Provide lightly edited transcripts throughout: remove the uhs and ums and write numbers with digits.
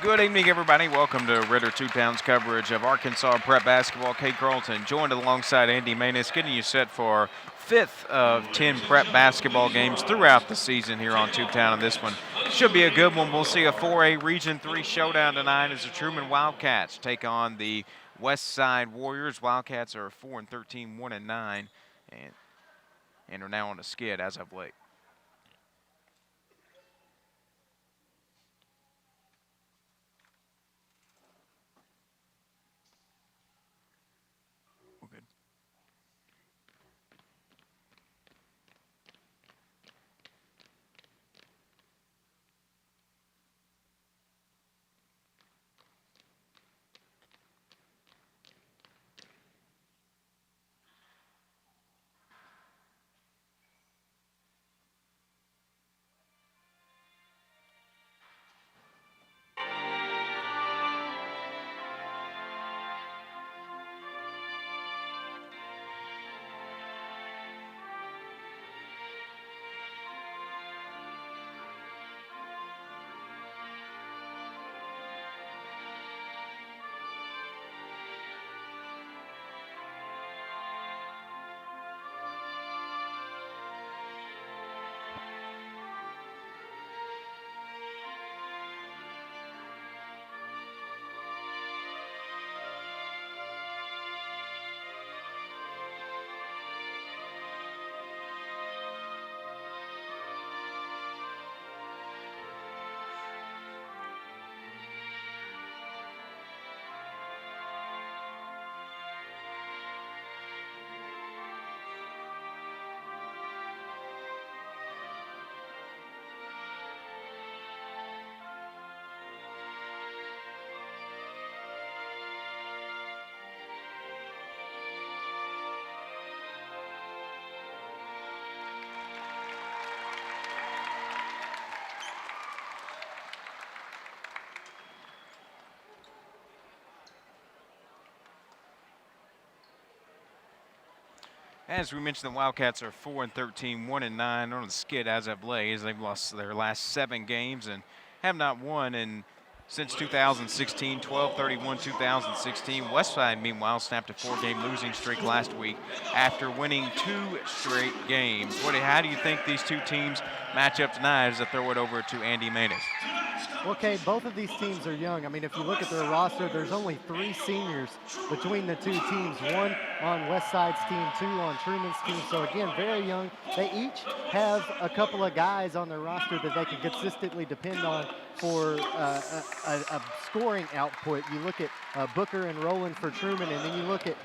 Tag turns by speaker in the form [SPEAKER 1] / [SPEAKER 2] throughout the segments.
[SPEAKER 1] Good evening, everybody. Welcome to Ritter Two Towns coverage of Arkansas Prep basketball. Kate Carlton joined alongside Andy Maness, getting you set for our fifth of 10 prep basketball games throughout the season here on Tubetown. And this one should be a good one. We'll see a 4A Region 3 showdown tonight as the Trumann Wildcats take on the Westside Warriors. Wildcats are 4-13, 1-9, and are now on a skid as of late. As we mentioned, the Wildcats are 4-13, 1-9 on the skid as of late, as they've lost their last 7 games and have not won since 2016, 12-31, 2016. Westside, meanwhile, snapped a 4-game losing streak last week after winning 2 straight games. How do you think these two teams match up tonight as I throw it over to Andy Maness?
[SPEAKER 2] Okay, both of these teams are young. I mean, if you look at their roster, there's only 3 seniors between the two teams, 1 on Westside's team, 2 on Trumann's team. So again, very young. They each have a couple of guys on their roster that they can consistently depend on for a scoring output. You look at Booker and Rowland for Trumann, and then you look at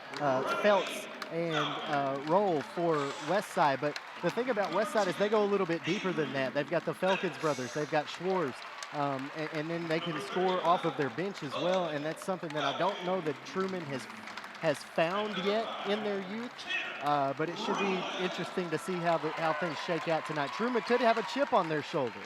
[SPEAKER 2] Feltz and Roll for Westside. But the thing about Westside is they go a little bit deeper than that. They've got the Felkins brothers. They've got Schwartz. And then they can score off of their bench as well, and that's something that I don't know that Trumann has found yet in their youth, but it should be interesting to see how things shake out tonight. Trumann could have a chip on their shoulder.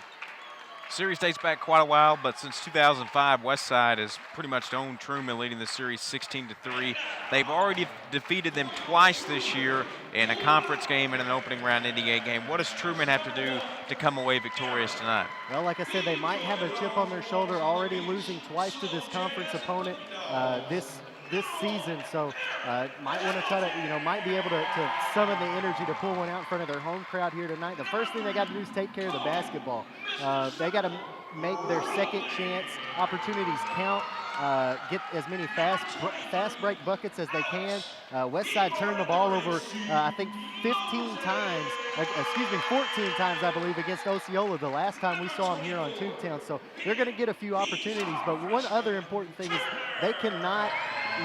[SPEAKER 1] Series dates back quite a while, but since 2005, Westside has pretty much owned Trumann, leading the series 16-3. They've already defeated them twice this year in a conference game and an opening round NDA game. What does Trumann have to do to come away victorious tonight?
[SPEAKER 2] Well, like I said, they might have a chip on their shoulder, already losing twice to this conference opponent this season, so might want to try to, might be able to summon the energy to pull one out in front of their home crowd here tonight. The first thing they got to do is take care of the basketball. They got to make their second chance opportunities count, get as many fast break buckets as they can. Westside turned the ball over, I think 14 times, I believe, against Osceola the last time we saw them here on Tubetown. So they're going to get a few opportunities, but one other important thing is they cannot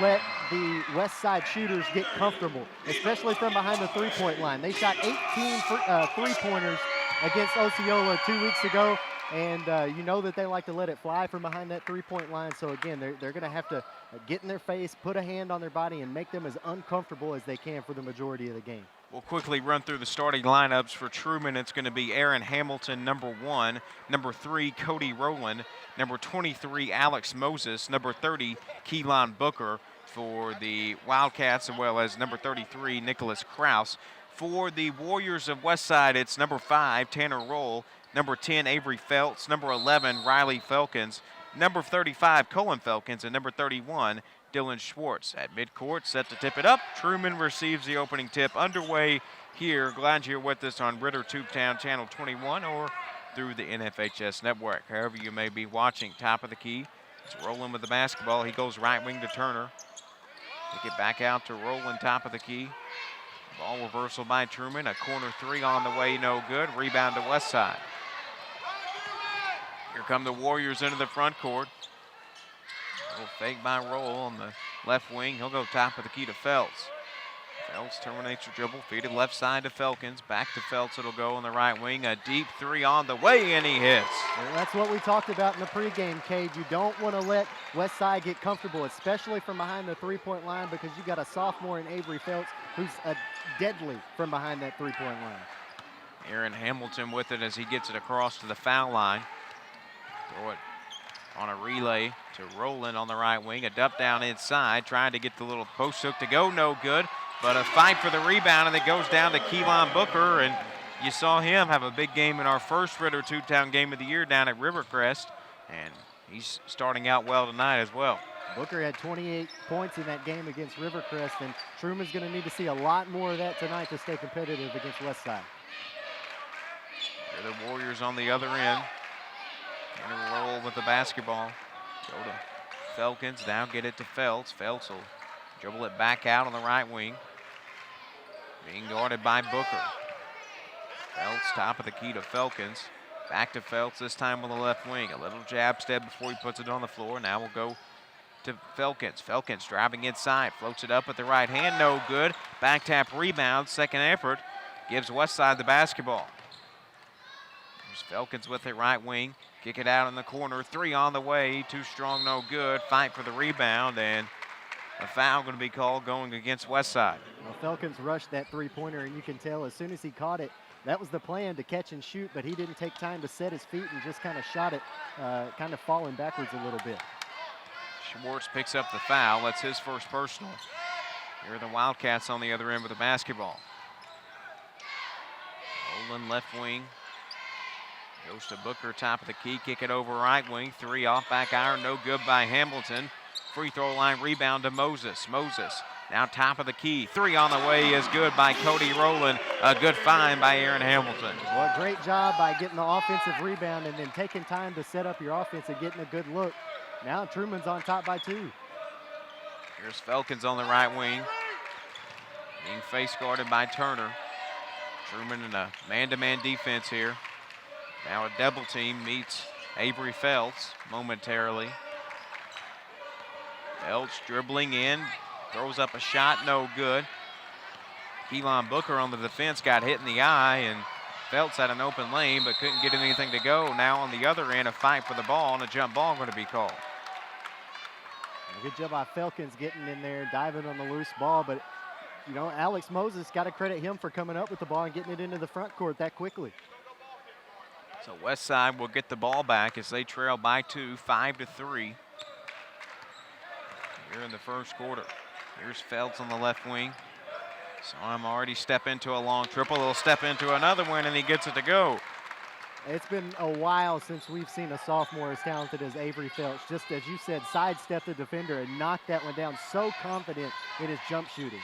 [SPEAKER 2] let the Westside shooters get comfortable, especially from behind the three-point line. They shot 18 three-pointers against Osceola 2 weeks ago, and you know that they like to let it fly from behind that three-point line. So again, they're going to have to get in their face, put a hand on their body, and make them as uncomfortable as they can for the majority of the game.
[SPEAKER 1] We'll quickly run through the starting lineups for Trumann. It's going to be Aaron Hamilton, number 1, number 3, Cody Rowland, number 23, Alex Moses, number 30, Keelan Booker for the Wildcats, as well as number 33, Nicholas Kraus. For the Warriors of Westside, it's number 5, Tanner Roll, number 10, Avery Feltz, number 11, Riley Felkins, number 35, Cullen Felkins, and number 31, Dylan Schwartz. At midcourt, set to tip it up. Trumann receives the opening tip. Underway here. Glad you're with us on Ritter Tubetown Channel 21 or through the NFHS network. However you may be watching, top of the key. It's Rowland with the basketball. He goes right wing to Turner. Kick it back out to Rowland, top of the key. Ball reversal by Trumann. A corner three on the way, no good. Rebound to Westside. Here come the Warriors into the front court. A little fake by Roll on the left wing. He'll go top of the key to Feltz. Feltz terminates the dribble, feed it left side to Felkins. Back to Feltz, it'll go on the right wing. A deep three on the way, and he hits.
[SPEAKER 2] Well, that's what we talked about in the pregame, Cade. You don't want to let Westside get comfortable, especially from behind the three-point line, because you got a sophomore in Avery Feltz who's deadly from behind that three-point line.
[SPEAKER 1] Aaron Hamilton with it as he gets it across to the foul line. Throw it on a relay to Rowland on the right wing. A dump down inside, trying to get the little post hook to go, no good. But a fight for the rebound, and it goes down to Keelan Booker, and you saw him have a big game in our first Ritter Tubetown game of the year down at Rivercrest, and he's starting out well tonight as well.
[SPEAKER 2] Booker had 28 points in that game against Rivercrest, and Truman's going to need to see a lot more of that tonight to stay competitive against Westside.
[SPEAKER 1] Here the Warriors on the other end. Gonna roll with the basketball. Go to Felkins, now get it to Feltz. Feltz will dribble it back out on the right wing. Being guarded by Booker. Feltz, top of the key to Felkins. Back to Feltz, this time on the left wing. A little jab step before he puts it on the floor. Now we'll go to Felkins. Felkins driving inside, floats it up with the right hand, no good. Back tap rebound, second effort, gives Westside the basketball. There's Felkins with it, right wing. Kick it out in the corner, three on the way, too strong, no good. Fight for the rebound, and a foul going to be called going against Westside.
[SPEAKER 2] Well, Felkins rushed that three-pointer, and you can tell as soon as he caught it, that was the plan, to catch and shoot, but he didn't take time to set his feet and just kind of shot it, kind of falling backwards a little bit.
[SPEAKER 1] Schwartz picks up the foul. That's his first personal. Here are the Wildcats on the other end with the basketball. Olin left wing. Goes to Booker, top of the key, kick it over right wing. Three off back iron, no good by Hamilton. Free throw line rebound to Moses. Moses now top of the key. Three on the way is good by Cody Rowland. A good find by Aaron Hamilton.
[SPEAKER 2] Well, great job by getting the offensive rebound and then taking time to set up your offense and getting a good look. Now Trumann's on top by two.
[SPEAKER 1] Here's Felkins on the right wing. Being face guarded by Turner. Trumann in a man-to-man defense here. Now a double team meets Avery Feltz momentarily. Feltz dribbling in, throws up a shot, no good. Keelan Booker on the defense got hit in the eye, and Feltz had an open lane but couldn't get anything to go. Now on the other end, a fight for the ball, and a jump ball going to be called.
[SPEAKER 2] Good job by Felkins getting in there, diving on the loose ball, but you know, Alex Moses, got to credit him for coming up with the ball and getting it into the front court that quickly.
[SPEAKER 1] So Westside will get the ball back as they trail by two, 5-3. Here in the first quarter. Here's Feltz on the left wing. Saw him already step into a long triple. He'll step into another one, and he gets it to go.
[SPEAKER 2] It's been a while since we've seen a sophomore as talented as Avery Feltz. Just as you said, sidestepped the defender and knocked that one down. So confident in his jump shooting.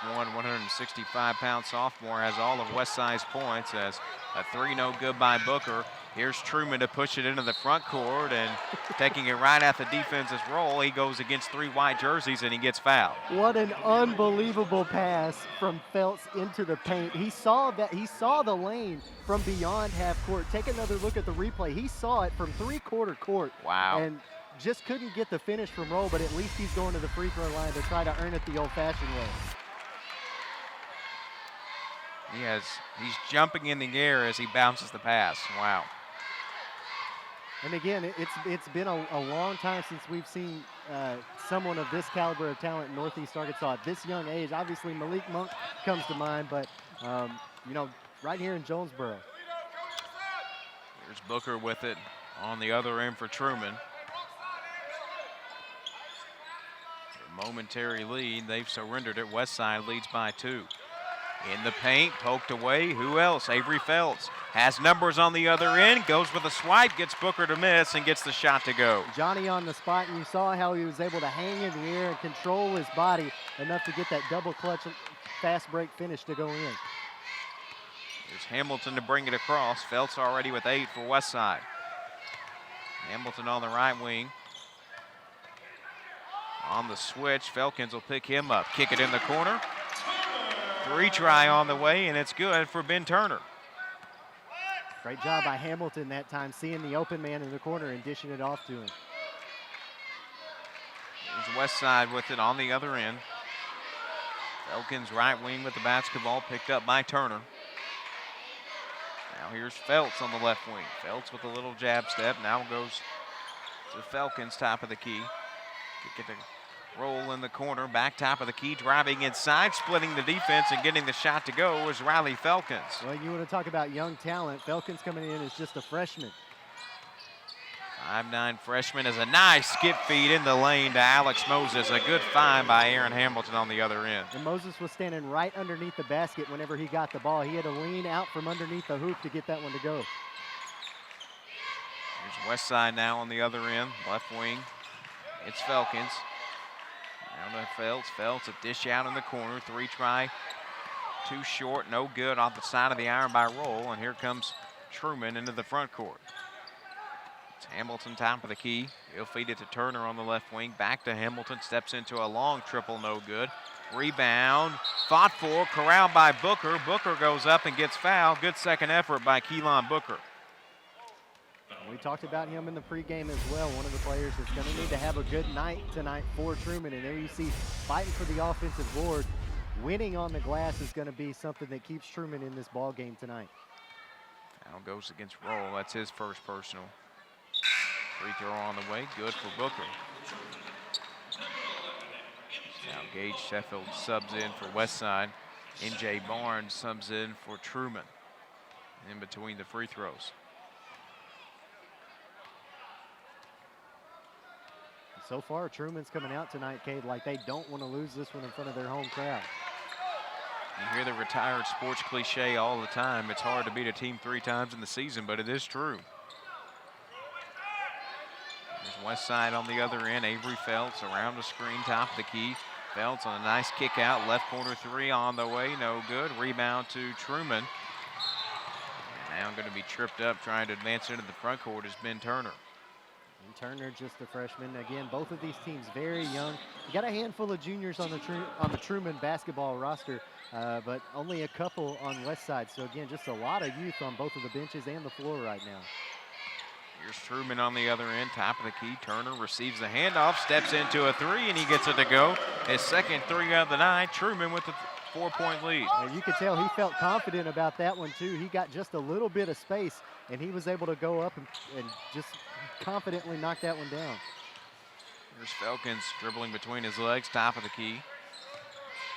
[SPEAKER 1] 6'1", 165-pound sophomore has all of Westside's points as a three no good by Booker. Here's Trumann to push it into the front court, and taking it right at the defense's roll, he goes against three white jerseys and he gets fouled.
[SPEAKER 2] What an unbelievable pass from Feltz into the paint. He saw that, he saw the lane from beyond half court. Take another look at the replay. He saw it from three-quarter court.
[SPEAKER 1] Wow.
[SPEAKER 2] And just couldn't get the finish from Roll, but at least he's going to the free throw line to try to earn it the old-fashioned way.
[SPEAKER 1] He's jumping in the air as he bounces the pass. Wow.
[SPEAKER 2] And again, it's been a long time since we've seen someone of this caliber of talent in Northeast Arkansas at this young age. Obviously, Malik Monk comes to mind, but you know, right here in Jonesboro.
[SPEAKER 1] Here's Booker with it on the other end for Trumann. A momentary lead, they've surrendered it. Westside leads by two. In the paint, poked away. Who else? Avery Feltz Has numbers on the other end, goes with a swipe, gets Booker to miss, and gets the shot to go.
[SPEAKER 2] Johnny on the spot, and you saw how he was able to hang in the air and control his body enough to get that double clutch fast break finish to go in.
[SPEAKER 1] There's Hamilton to bring it across. Feltz already with 8 for Westside. Hamilton on the right wing. On the switch, Felkins will pick him up. Kick it in the corner. 3 try on the way, and it's good for Ben Turner.
[SPEAKER 2] Great job by Hamilton that time, seeing the open man in the corner and dishing it off to him.
[SPEAKER 1] There's Westside with it on the other end. Felkins right wing with the basketball, picked up by Turner. Now here's Feltz on the left wing. Feltz with a little jab step, now goes to Felkins, top of the key. Kick it to roll in the corner, back top of the key, driving inside, splitting the defense and getting the shot to go is Riley Felkins.
[SPEAKER 2] Well, you want to talk about young talent. Felkins coming in as just a freshman.
[SPEAKER 1] 5'9" freshman is a nice skip feed in the lane to Alex Moses. A good find by Aaron Hamilton on the other end.
[SPEAKER 2] And Moses was standing right underneath the basket whenever he got the ball. He had to lean out from underneath the hoop to get that one to go.
[SPEAKER 1] Here's Westside now on the other end, left wing. It's Felkins. Down to Feltz. Feltz a dish out in the corner. 3 try. Too short. No good off the side of the iron by Roll. And here comes Trumann into the front court. It's Hamilton top of the key. He'll feed it to Turner on the left wing. Back to Hamilton. Steps into a long triple. No good. Rebound. Fought for. Corralled by Booker. Booker goes up and gets fouled. Good second effort by Keelan Booker.
[SPEAKER 2] We talked about him in the pregame as well. One of the players that's going to need to have a good night tonight for Trumann. And there you see fighting for the offensive board. Winning on the glass is going to be something that keeps Trumann in this ball game tonight.
[SPEAKER 1] Now goes against Roll. That's his first personal. Free throw on the way. Good for Booker. Now Gage Sheffield subs in for Westside. N.J. Barnes subs in for Trumann in between the free throws.
[SPEAKER 2] So far, Trumann's coming out tonight, Cade, like they don't want to lose this one in front of their home crowd.
[SPEAKER 1] You hear the retired sports cliche all the time. It's hard to beat a team 3 times in the season, but it is true. There's Westside on the other end. Avery Feltz around the screen, top of the key. Feltz on a nice kick out, left corner 3 on the way, no good. Rebound to Trumann. And now going to be tripped up trying to advance into the front court is Ben Turner.
[SPEAKER 2] And Turner just a freshman. Again, both of these teams very young. You got a handful of juniors on the Trumann basketball roster, but only a couple on Westside. So again, just a lot of youth on both of the benches and the floor right now.
[SPEAKER 1] Here's Trumann on the other end, top of the key. Turner receives the handoff, steps into a 3, and he gets it to go. His second 3 of the night. Trumann with the 4-point lead.
[SPEAKER 2] And you could tell he felt confident about that one too. He got just a little bit of space, and he was able to go up and just confidently knock that one down.
[SPEAKER 1] Here's Felkins dribbling between his legs, top of the key.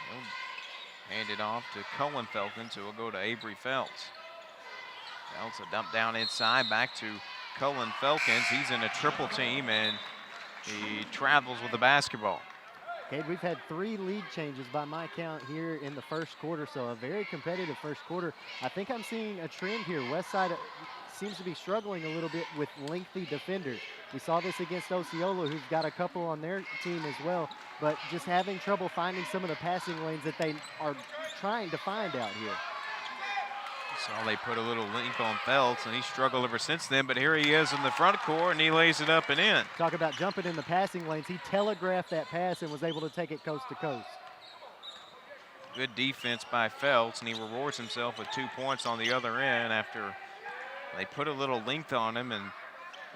[SPEAKER 1] He'll hand it off to Cullen Felkins, who will go to Avery Feltz. Feltz a dump down inside, back to Cullen Felkins. He's in a triple team, and he travels with the basketball.
[SPEAKER 2] Okay, we've had 3 lead changes by my count here in the first quarter, so a very competitive first quarter. I think I'm seeing a trend here. Westside seems to be struggling a little bit with lengthy defenders. We saw this against Osceola, who's got a couple on their team as well, but just having trouble finding some of the passing lanes that they are trying to find out here.
[SPEAKER 1] So they put a little length on Feltz, and he struggled ever since then, but here he is in the front court, and he lays it up and in.
[SPEAKER 2] Talk about jumping in the passing lanes. He telegraphed that pass and was able to take it coast to coast.
[SPEAKER 1] Good defense by Feltz, and he rewards himself with 2 points on the other end after they put a little length on him, and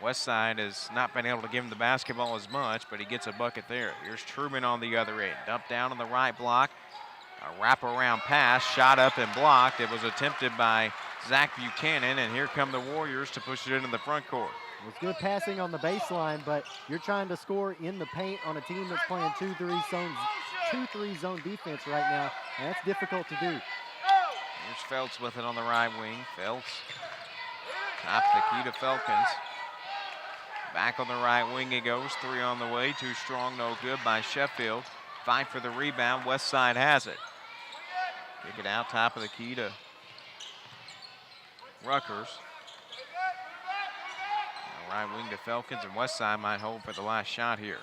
[SPEAKER 1] Westside has not been able to give him the basketball as much, but he gets a bucket there. Here's Trumann on the other end. Dump down on the right block. A wraparound pass, shot up and blocked. It was attempted by Zach Buchanan, and here come the Warriors to push it into the front court.
[SPEAKER 2] It was good passing on the baseline, but you're trying to score in the paint on a team that's playing 2-3 zone defense right now, and that's difficult to do.
[SPEAKER 1] Here's Feltz with it on the right wing. Feltz, top the key to Felkins. Back on the right wing he goes. 3 on the way. Too strong, no good by Sheffield. Fight for the rebound. Westside has it. Kick it out, top of the key to Rutgers. Right wing to Felkins, and Westside might hold for the last shot here.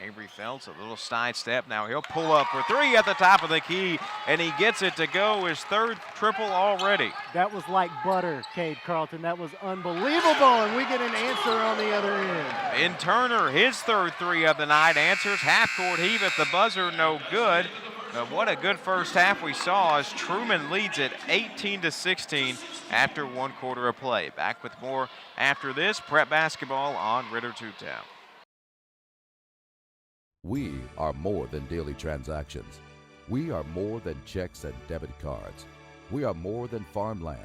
[SPEAKER 1] Avery Phelps, a little side step. Now he'll pull up for three at the top of the key, and he gets it to go. His third triple already.
[SPEAKER 2] That was like butter, Cade Carlton. That was unbelievable, and we get an answer on the other end.
[SPEAKER 1] Ben Turner, his third three of the night, answers. Half-court heave at the buzzer, no good. But what a good first half we saw as Trumann leads it 18-16 after 1 quarter of play. Back with more after this. Prep basketball on Ritter Tubetown.
[SPEAKER 3] We are more than daily transactions. We are more than checks and debit cards. We are more than farmland.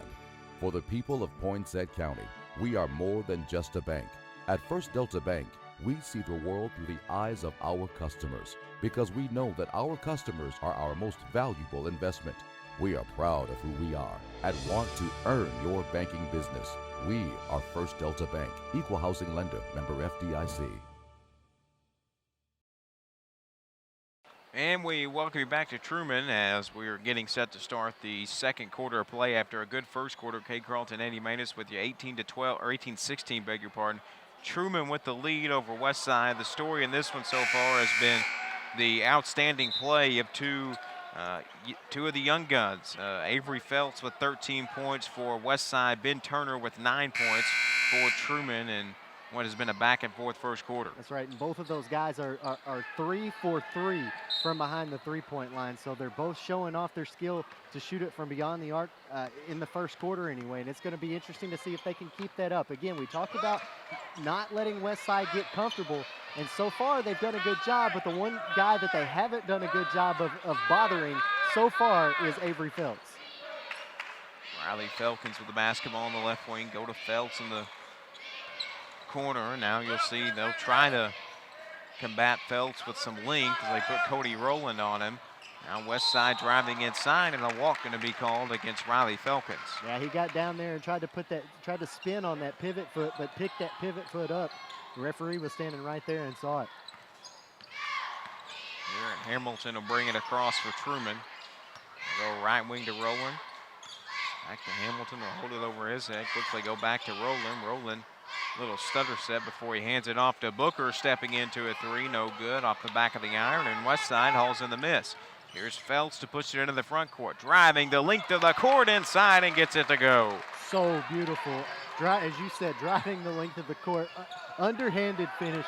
[SPEAKER 3] For the people of Poinsett County, we are more than just a bank. At First Delta Bank, we see the world through the eyes of our customers because we know that our customers are our most valuable investment. We are proud of who we are and want to earn your banking business. We are First Delta Bank, equal housing lender, member FDIC.
[SPEAKER 1] And we welcome you back to Trumann as we're getting set to start the second quarter of play after a good first quarter. Cade Carlton, Andy Maness with you 18-16, beg your pardon. Trumann with the lead over Westside. The story in this one so far has been the outstanding play of two of the young guns. Avery Phelps with 13 points for Westside. Ben Turner with 9 points for Trumann in what has been a back-and-forth first quarter.
[SPEAKER 2] That's right, and both of those guys are 3 for 3 from behind the three-point line, so they're both showing off their skill to shoot it from beyond the arc in the first quarter anyway, and it's going to be interesting to see if they can keep that up. Again, we talked about not letting Westside get comfortable, and so far they've done a good job, but the one guy that they haven't done a good job of bothering so far is Avery Phelps.
[SPEAKER 1] Riley Felkins with the basketball on the left wing, go to Phelps in the corner. Now you'll see they'll try to combat Phelps with some length as they put Cody Rowland on him. Now Westside driving inside, and a walk going to be called against Riley Felkins.
[SPEAKER 2] Yeah, he got down there and tried to spin on that pivot foot, but picked that pivot foot up. The referee was standing right there and saw it.
[SPEAKER 1] Here, Hamilton will bring it across for Trumann. They'll go right wing to Rowland. Back to Hamilton, will hold it over his head. Quickly go back to Rowland. Rowland, little stutter step before he hands it off to Booker, stepping into a three, no good, off the back of the iron, and Westside hauls in the miss. Here's Phelps to push it into the front court, driving the length of the court inside and gets it to go.
[SPEAKER 2] So beautiful. As you said, driving the length of the court, underhanded finish.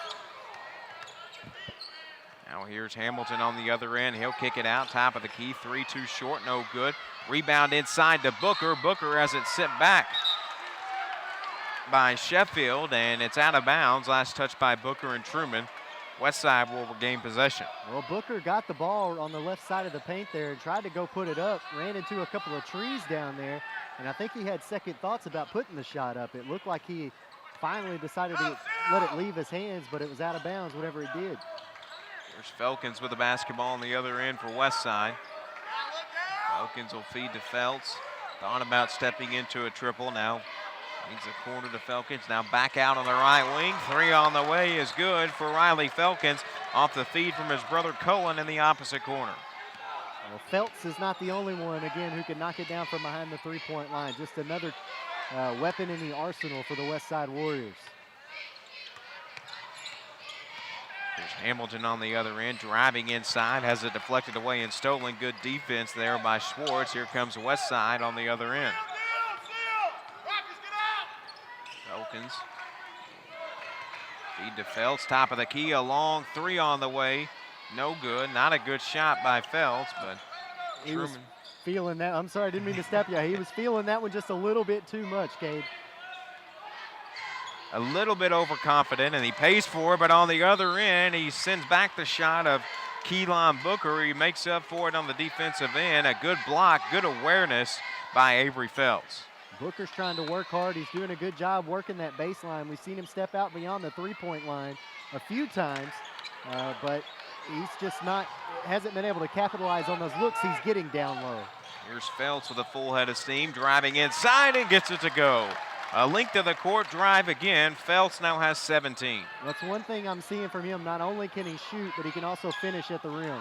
[SPEAKER 1] Now here's Hamilton on the other end. He'll kick it out, top of the key, 3 too short, no good. Rebound inside to Booker. Booker has it sent back by Sheffield, and it's out of bounds. Last touch by Booker and Trumann. Westside will regain possession.
[SPEAKER 2] Well, Booker got the ball on the left side of the paint there and tried to go put it up, ran into a couple of trees down there, and I think he had second thoughts about putting the shot up. It looked like he finally decided to let it leave his hands, but it was out of bounds whenever he did.
[SPEAKER 1] There's Felkins with the basketball on the other end for Westside. Felkins will feed to Phelps. Thought about stepping into a triple. Now needs a corner to Felkins. Now back out on the right wing. Three on the way is good for Riley Felkins off the feed from his brother Cullen in the opposite corner.
[SPEAKER 2] Well, Phelps is not the only one, again, who can knock it down from behind the three-point line. Just another weapon in the arsenal for the Westside Warriors.
[SPEAKER 1] There's Hamilton on the other end, driving inside, has it deflected away and stolen. Good defense there by Schwartz. Here comes Westside on the other end. Felkins. Feed to Phelps, top of the key, a long three on the way. No good, not a good shot by Phelps, but
[SPEAKER 2] he was feeling that. I'm sorry, I didn't mean to step you. He was feeling that one just a little bit too much, Cade.
[SPEAKER 1] A little bit overconfident, and he pays for it, but on the other end, he sends back the shot of Keelan Booker. He makes up for it on the defensive end. A good block, good awareness by Avery Phelps.
[SPEAKER 2] Booker's trying to work hard. He's doing a good job working that baseline. We've seen him step out beyond the three-point line a few times, but he's just hasn't been able to capitalize on those looks he's getting down low.
[SPEAKER 1] Here's Phelps with a full head of steam, driving inside and gets it to go. A length of the court drive again. Phelps now has 17.
[SPEAKER 2] That's one thing I'm seeing from him. Not only can he shoot, but he can also finish at the rim.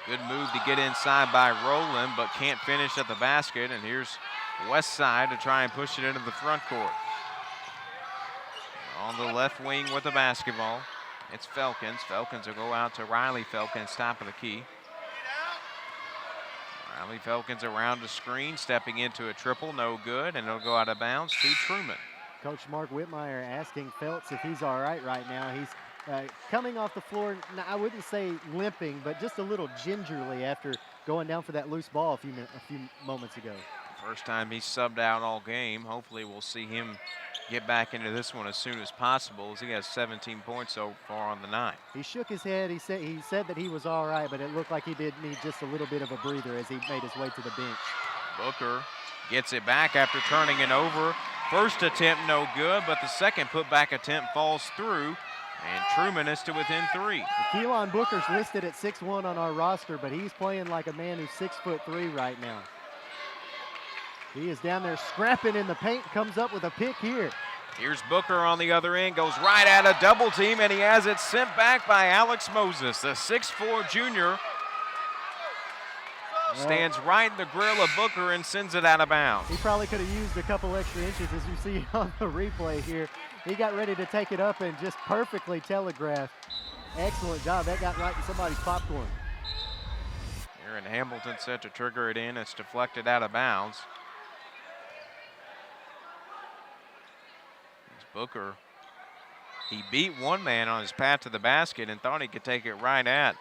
[SPEAKER 2] Good
[SPEAKER 1] move to get inside by Rowland, but can't finish at the basket. And here's Westside to try and push it into the front court. On the left wing with the basketball, it's Felkins. Felkins will go out to Riley Felkins, top of the key. Riley Felkins around the screen, stepping into a triple, no good, and it'll go out of bounds to Trumann.
[SPEAKER 2] Coach Mark Whitmire asking Feltz if he's all right now. He's coming off the floor, I wouldn't say limping, but just a little gingerly after going down for that loose ball a few moments ago.
[SPEAKER 1] First time he's subbed out all game. Hopefully we'll see him get back into this one as soon as possible, as he has 17 points so far on the night.
[SPEAKER 2] He shook his head. He said that he was all right, but it looked like he did need just a little bit of a breather as he made his way to the bench.
[SPEAKER 1] Booker gets it back after turning it over. First attempt no good, but the second putback attempt falls through, and Trumann is to within 3.
[SPEAKER 2] Keelan Booker's listed at 6'1" on our roster, but he's playing like a man who's 6'3" right now. He is down there scrapping in the paint, comes up with a pick here.
[SPEAKER 1] Here's Booker on the other end, goes right at a double team, and he has it sent back by Alex Moses, the 6'4" junior. Stands right in the grill of Booker and sends it out of bounds.
[SPEAKER 2] He probably could have used a couple extra inches, as you see on the replay here. He got ready to take it up and just perfectly telegraphed. Excellent job. That got right in somebody's popcorn.
[SPEAKER 1] Aaron Hamilton set to trigger it in. It's deflected out of bounds. Booker, he beat one man on his path to the basket and thought he could take it right at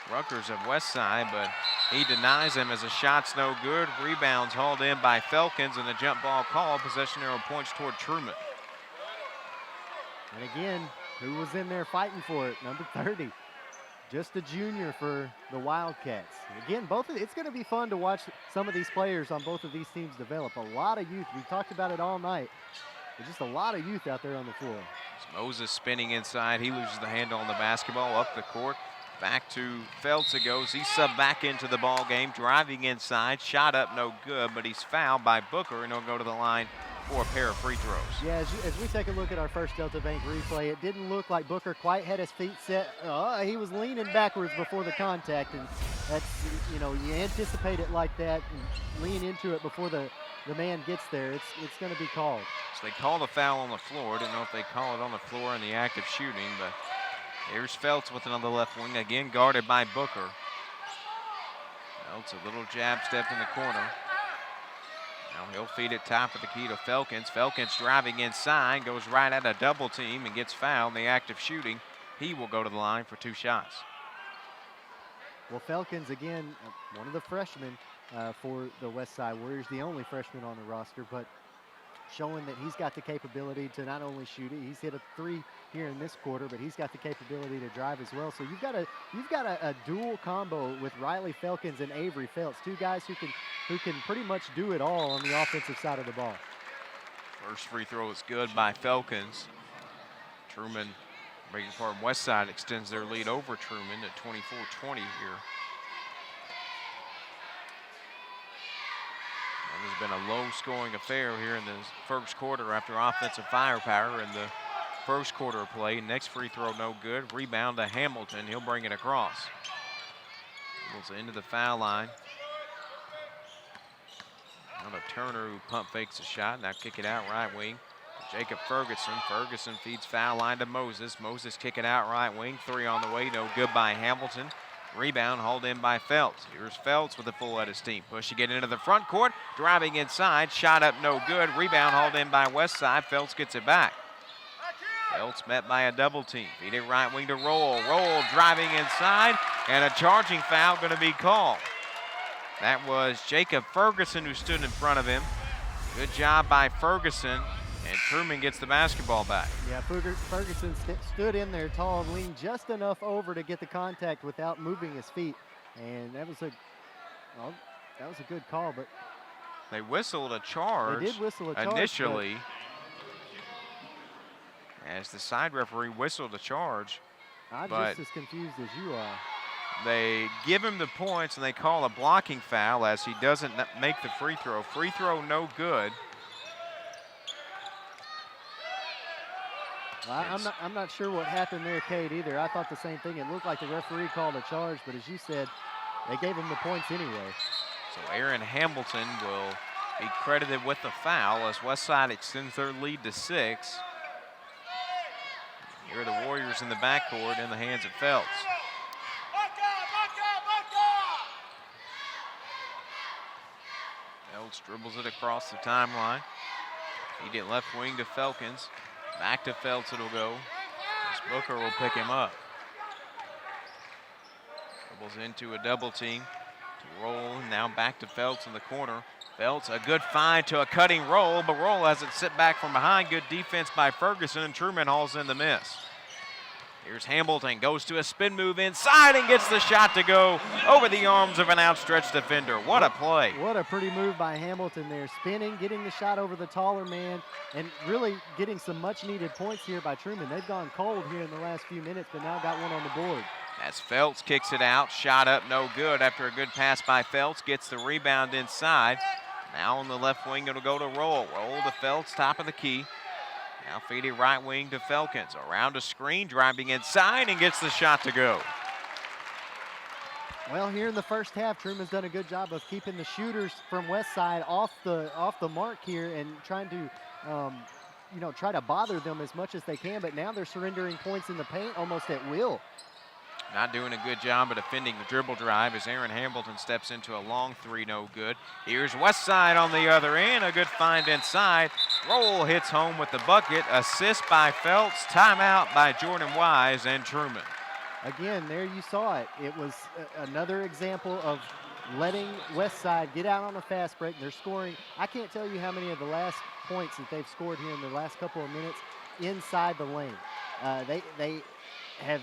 [SPEAKER 1] Rutgers of Westside, but he denies him as the shot's no good. Rebounds hauled in by Felkins, and the jump ball call. Possession arrow points toward Trumann.
[SPEAKER 2] And again, who was in there fighting for it? Number 30. Just a junior for the Wildcats. Again, it's going to be fun to watch some of these players on both of these teams develop. A lot of youth. We talked about it all night. There's just a lot of youth out there on the floor.
[SPEAKER 1] Moses spinning inside. He loses the handle on the basketball up the court. Back to Feltz it goes. He's subbed back into the ball game, driving inside. Shot up, no good, but he's fouled by Booker, and he'll go to the line for a pair of free throws.
[SPEAKER 2] Yeah, as we take a look at our first Delta Bank replay, it didn't look like Booker quite had his feet set. He was leaning backwards before the contact, and that's, you anticipate it like that and lean into it before the man gets there. It's going to be called.
[SPEAKER 1] So they call the foul on the floor. Didn't know if they call it on the floor in the act of shooting, but here's Feltz with another left wing, again guarded by Booker. Feltz a little jab step in the corner. Now he'll feed it top of the key to Felkins. Felkins driving inside, goes right at a double team and gets fouled in the act of shooting. He will go to the line for 2 shots.
[SPEAKER 2] Well, Felkins, again, one of the freshmen for the Westside Warriors, the only freshman on the roster, but showing that he's got the capability to not only shoot it, he's hit a 3 here in this quarter, but he's got the capability to drive as well. So you've got a dual combo with Riley Felkins and Avery Feltz, 2 guys who can pretty much do it all on the offensive side of the ball.
[SPEAKER 1] First free throw is good by Felkins. Trumann, Westside extends their lead over Trumann at 24-20 here. There's been a low-scoring affair here in the first quarter after offensive firepower in the first quarter of play. Next free throw, no good. Rebound to Hamilton. He'll bring it across. Goes into the foul line. Now to Turner, who pump fakes a shot. Now kick it out right wing. Jacob Ferguson. Ferguson feeds foul line to Moses. Moses kick it out right wing. 3 on the way, no good by Hamilton. Rebound hauled in by Feltz. Here's Feltz with a full at his team. Pushing it into the front court, driving inside, shot up no good. Rebound hauled in by Westside. Feltz gets it back. Feltz met by a double team. Feed it right wing to Roll. Roll driving inside, and a charging foul going to be called. That was Jacob Ferguson who stood in front of him. Good job by Ferguson. And Trumann gets the basketball back.
[SPEAKER 2] Yeah, Ferguson stood in there tall and leaned just enough over to get the contact without moving his feet. And that was a good call, but
[SPEAKER 1] they whistled a charge.
[SPEAKER 2] They did whistle a charge
[SPEAKER 1] initially. As the side referee whistled a charge.
[SPEAKER 2] I'm just as confused as you are.
[SPEAKER 1] They give him the points and they call a blocking foul as he doesn't make the free throw. Free throw no good.
[SPEAKER 2] Well, I'm not sure what happened there, Kate, either. I thought the same thing. It looked like the referee called a charge, but as you said, they gave him the points anyway.
[SPEAKER 1] So Aaron Hamilton will be credited with the foul as Westside extends their lead to 6. Here are the Warriors in the backcourt in the hands of Phelps. Phelps dribbles it across the timeline. Feed it left wing to Felkins. Back to Phelps it'll go. As Booker will pick him up. Dribbles into a double team to Roll. Now back to Phelps in the corner. Phelps, a good find to a cutting Roll, but Roll has it sit back from behind. Good defense by Ferguson, and Trumann hauls in the miss. Here's Hamilton, goes to a spin move inside and gets the shot to go over the arms of an outstretched defender. What a play.
[SPEAKER 2] What a pretty move by Hamilton there. Spinning, getting the shot over the taller man, and really getting some much needed points here by Trumann. They've gone cold here in the last few minutes, but now got one on the board.
[SPEAKER 1] As Phelps kicks it out, shot up no good after a good pass by Phelps, gets the rebound inside. Now on the left wing, it'll go to Roll. Roll to Phelps, top of the key. Now feeding right wing to Felkins. Around a screen, driving inside, and gets the shot to go.
[SPEAKER 2] Well, here in the first half, Trumann's done a good job of keeping the shooters from Westside off the mark here and trying to, try to bother them as much as they can. But now they're surrendering points in the paint almost at will.
[SPEAKER 1] Not doing a good job of defending the dribble drive as Aaron Hamilton steps into a long three, no good. Here's Westside on the other end, a good find inside. Roll hits home with the bucket. Assist by Phelps, timeout by Jordan Wise and Trumann.
[SPEAKER 2] Again, there you saw it. It was another example of letting Westside get out on a fast break. They're scoring. I can't tell you how many of the last points that they've scored here in the last couple of minutes inside the lane. They have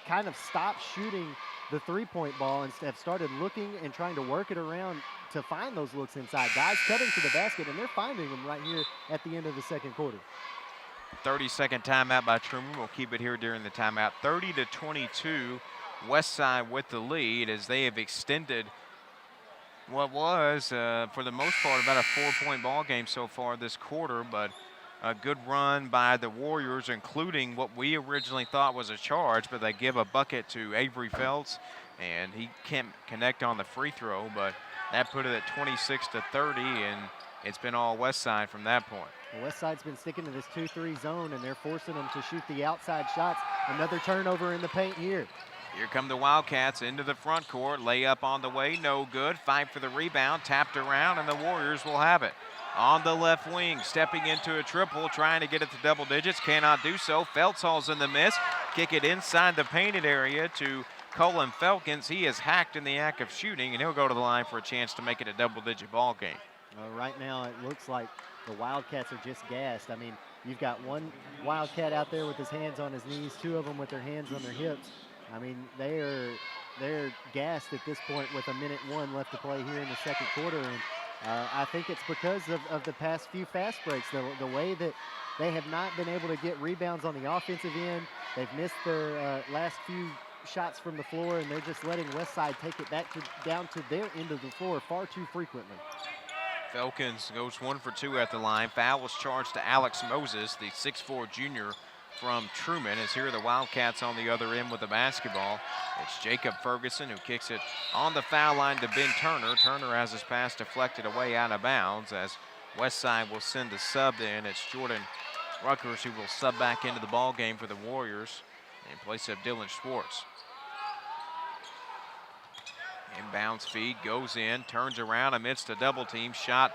[SPEAKER 2] kind of stopped shooting the three-point ball and have started looking and trying to work it around to find those looks inside. Guys cutting to the basket, and they're finding them right here at the end of the second quarter.
[SPEAKER 1] 30-second timeout by Trumann. We'll keep it here during the timeout. 30-22, Westside with the lead as they have extended what was, for the most part, about a 4-point ball game so far this quarter, but a good run by the Warriors, including what we originally thought was a charge, but they give a bucket to Avery Phelps, and he can't connect on the free throw, but that put it at 26-30, and it's been all Westside from that point.
[SPEAKER 2] Well, Westside's been sticking to this 2-3 zone, and they're forcing them to shoot the outside shots. Another turnover in the paint here.
[SPEAKER 1] Here come the Wildcats into the front court. Layup on the way, no good. Fight for the rebound, tapped around, and the Warriors will have it. On the left wing, stepping into a triple, trying to get it to double digits, cannot do so. Phelps hauls in the miss, kick it inside the painted area to Colin Felkins. He is hacked in the act of shooting, and he'll go to the line for a chance to make it a double-digit ball game.
[SPEAKER 2] Right now, it looks like the Wildcats are just gassed. I mean, you've got one Wildcat out there with his hands on his knees, two of them with their hands on their hips. I mean, they're gassed at this point with 1:01 left to play here in the second quarter, and I think it's because of the past few fast breaks, the way that they have not been able to get rebounds on the offensive end. They've missed their last few shots from the floor, and they're just letting Westside take it down to their end of the floor far too frequently.
[SPEAKER 1] Felkins goes 1 for 2 at the line. Foul was charged to Alex Moses, the 6'4" junior from Trumann, as here are the Wildcats on the other end with the basketball. It's Jacob Ferguson who kicks it on the foul line to Ben Turner. Turner has his pass deflected away out of bounds as Westside will send the sub in. It's Jordan Ruckers who will sub back into the ball game for the Warriors in place of Dylan Schwartz. Inbounds feed, goes in, turns around amidst a double team. Shot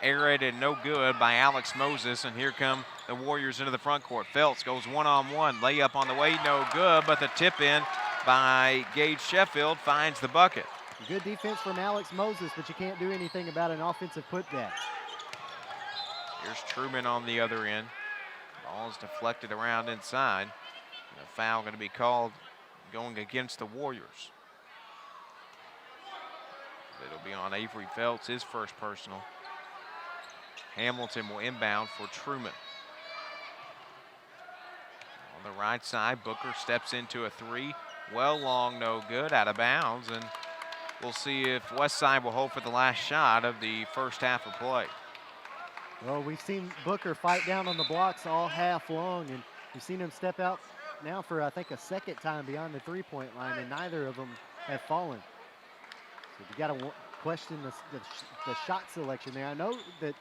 [SPEAKER 1] aerated no good by Alex Moses, and here come the Warriors into the front court. Phelps goes one-on-one, layup on the way, no good, but the tip in by Gage Sheffield finds the bucket.
[SPEAKER 2] Good defense from Alex Moses, but you can't do anything about an offensive putback.
[SPEAKER 1] Here's Trumann on the other end. Ball is deflected around inside. And a foul going to be called going against the Warriors. It'll be on Avery Phelps, his first personal. Hamilton will inbound for Trumann. On the right side, Booker steps into a three. Well long, no good, out of bounds, and we'll see if Westside will hold for the last shot of the first half of play.
[SPEAKER 2] Well, we've seen Booker fight down on the blocks all half long, and we've seen him step out now for, I think, a second time beyond the three-point line, and neither of them have fallen. So you got to question the shot selection there. I know that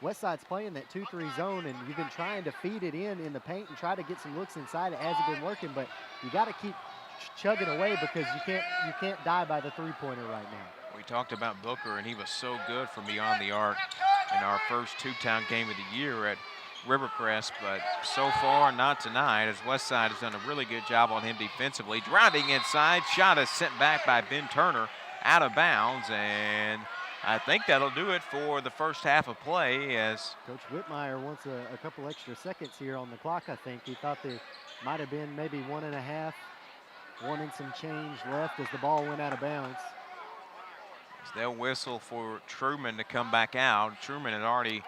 [SPEAKER 2] Westside's playing that 2-3 zone, and you've been trying to feed it in the paint and try to get some looks inside. It hasn't been working, but you got to keep chugging away because you can't die by the three-pointer right now.
[SPEAKER 1] We talked about Booker, and he was so good from beyond the arc in our first two-town game of the year at Rivercrest, but so far not tonight, as Westside has done a really good job on him defensively. Driving inside, shot is sent back by Ben Turner out of bounds, and I think that'll do it for the first half of play. As
[SPEAKER 2] Coach Whitmire wants a couple extra seconds here on the clock, I think. He thought there might have been maybe 1.5, 1 and some change left as the ball went out of bounds.
[SPEAKER 1] As they'll whistle for Trumann to come back out. Trumann had already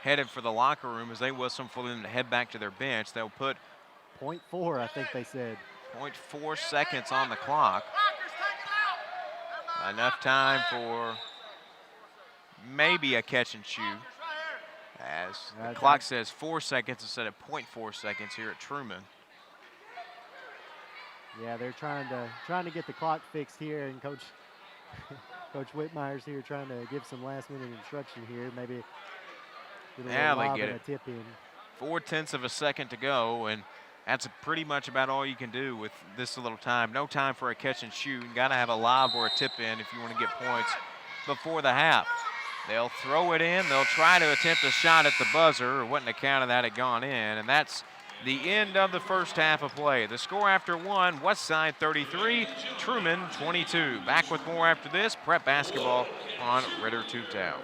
[SPEAKER 1] headed for the locker room. As they whistle for them to head back to their bench, they'll put
[SPEAKER 2] 0.4, I think they said.
[SPEAKER 1] 0.4 seconds on the clock. Enough time for maybe a catch and shoot, as the clock says 4 seconds instead of 0.4 seconds here at Trumann.
[SPEAKER 2] Yeah, they're trying to get the clock fixed here, and Coach Whitmire's here trying to give some last-minute instruction here. Maybe
[SPEAKER 1] yeah, they get
[SPEAKER 2] a
[SPEAKER 1] it.
[SPEAKER 2] tip in.
[SPEAKER 1] 0.4 of a second to go, and that's pretty much about all you can do with this little time. No time for a catch and shoot. You got to have a lob or a tip in if you want to get points before the half. They'll throw it in. They'll try to attempt a shot at the buzzer. It wasn't a count of that had gone in, and that's the end of the first half of play. The score after one, Westside 33, Trumann 22. Back with more after this. Prep basketball on Ritter Two-Town.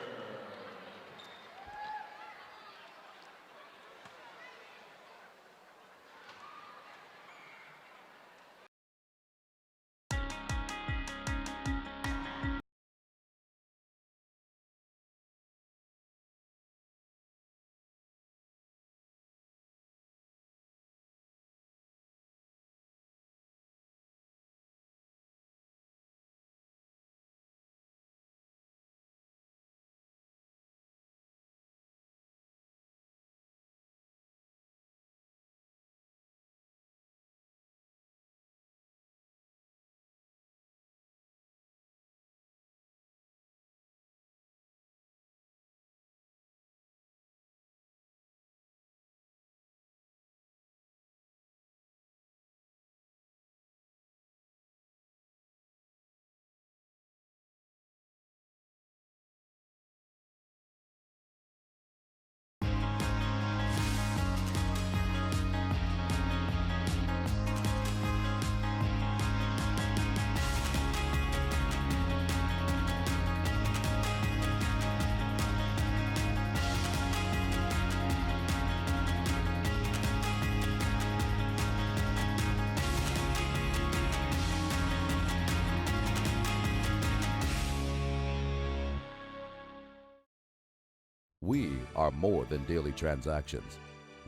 [SPEAKER 3] We are more than daily transactions.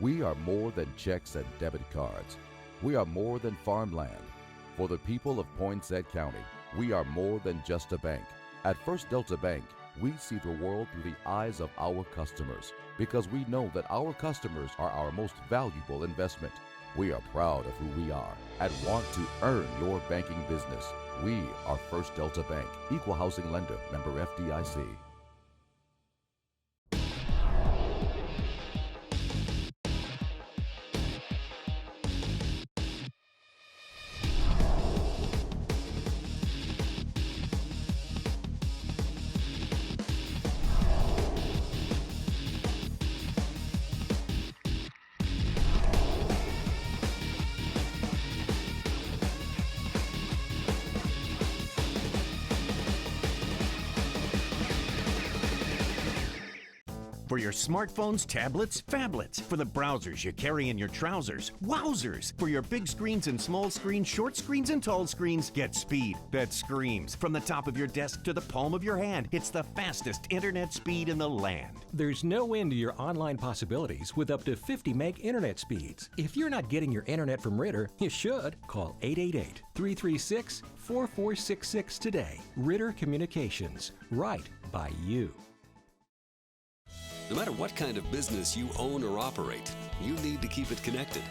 [SPEAKER 3] We are more than checks and debit cards. We are more than farmland. For the people of Poinsett County, we are more than just a bank. At First Delta Bank, we see the world through the eyes of our customers because we know that our customers are our most valuable investment. We are proud of who we are and want to earn your banking business. We are First Delta Bank, equal housing lender, member FDIC.
[SPEAKER 4] For your smartphones, tablets, phablets. For the browsers you carry in your trousers. Wowzers! For your big screens and small screens, short screens and tall screens, get speed that screams. From the top of your desk to the palm of your hand, it's the fastest internet speed in the land.
[SPEAKER 5] There's no end to your online possibilities with up to 50 meg internet speeds. If you're not getting your internet from Ritter, you should. Call 888-336-4466 today. Ritter Communications. Right by you.
[SPEAKER 6] No matter what kind of business you own or operate, you need to keep it connected.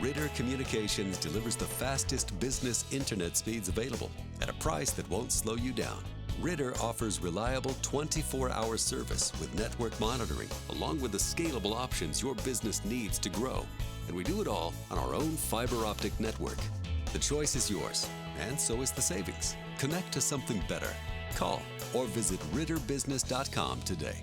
[SPEAKER 6] Ritter Communications delivers the fastest business internet speeds available at a price that won't slow you down. Ritter offers reliable 24-hour service with network monitoring, along with the scalable options your business needs to grow. And we do it all on our own fiber optic network. The choice is yours, and so is the savings. Connect to something better. Call or visit ritterbusiness.com today.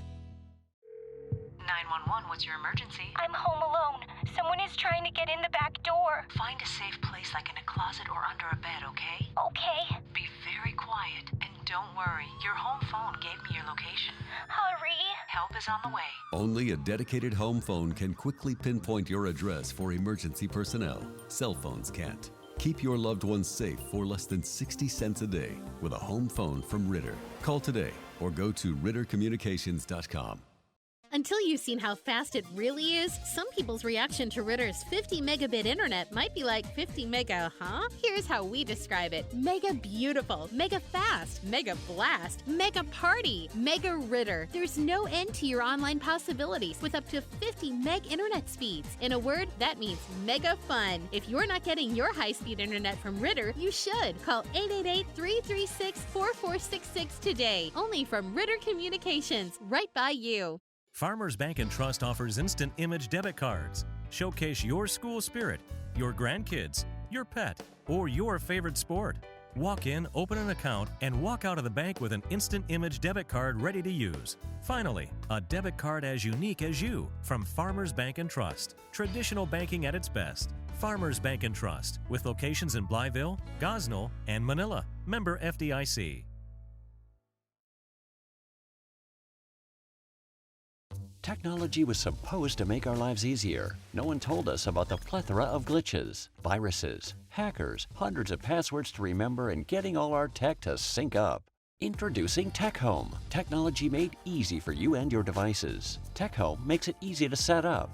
[SPEAKER 7] 911, what's your emergency?
[SPEAKER 8] I'm home alone. Someone is trying to get in the back door.
[SPEAKER 7] Find a safe place like in a closet or under a bed, okay?
[SPEAKER 8] Okay.
[SPEAKER 7] Be very quiet and don't worry. Your home phone gave me your location.
[SPEAKER 8] Hurry.
[SPEAKER 7] Help is on the way.
[SPEAKER 6] Only a dedicated home phone can quickly pinpoint your address for emergency personnel. Cell phones can't. Keep your loved ones safe for less than 60 cents a day with a home phone from Ritter. Call today or go to rittercommunications.com.
[SPEAKER 9] Until you've seen how fast it really is, some people's reaction to Ritter's 50 megabit internet might be like 50 mega, huh? Here's how we describe it. Mega beautiful, mega fast, mega blast, mega party, mega Ritter. There's no end to your online possibilities with up to 50 meg internet speeds. In a word, that means mega fun. If you're not getting your high-speed internet from Ritter, you should. Call 888-336-4466 today. Only from Ritter Communications, right by you.
[SPEAKER 5] Farmers Bank and Trust offers instant image debit cards. Showcase your school spirit, your grandkids, your pet, or your favorite sport. Walk in, open an account, and walk out of the bank with an instant image debit card ready to use. Finally, a debit card as unique as you from Farmers Bank and Trust. Traditional banking at its best. Farmers Bank and Trust, with locations in Blytheville, Gosnell, and Manila. Member FDIC.
[SPEAKER 10] Technology was supposed to make our lives easier. No one told us about the plethora of glitches, viruses, hackers, hundreds of passwords to remember, and getting all our tech to sync up. Introducing Tech Home. Technology made easy for you and your devices. Tech Home makes it easy to set up,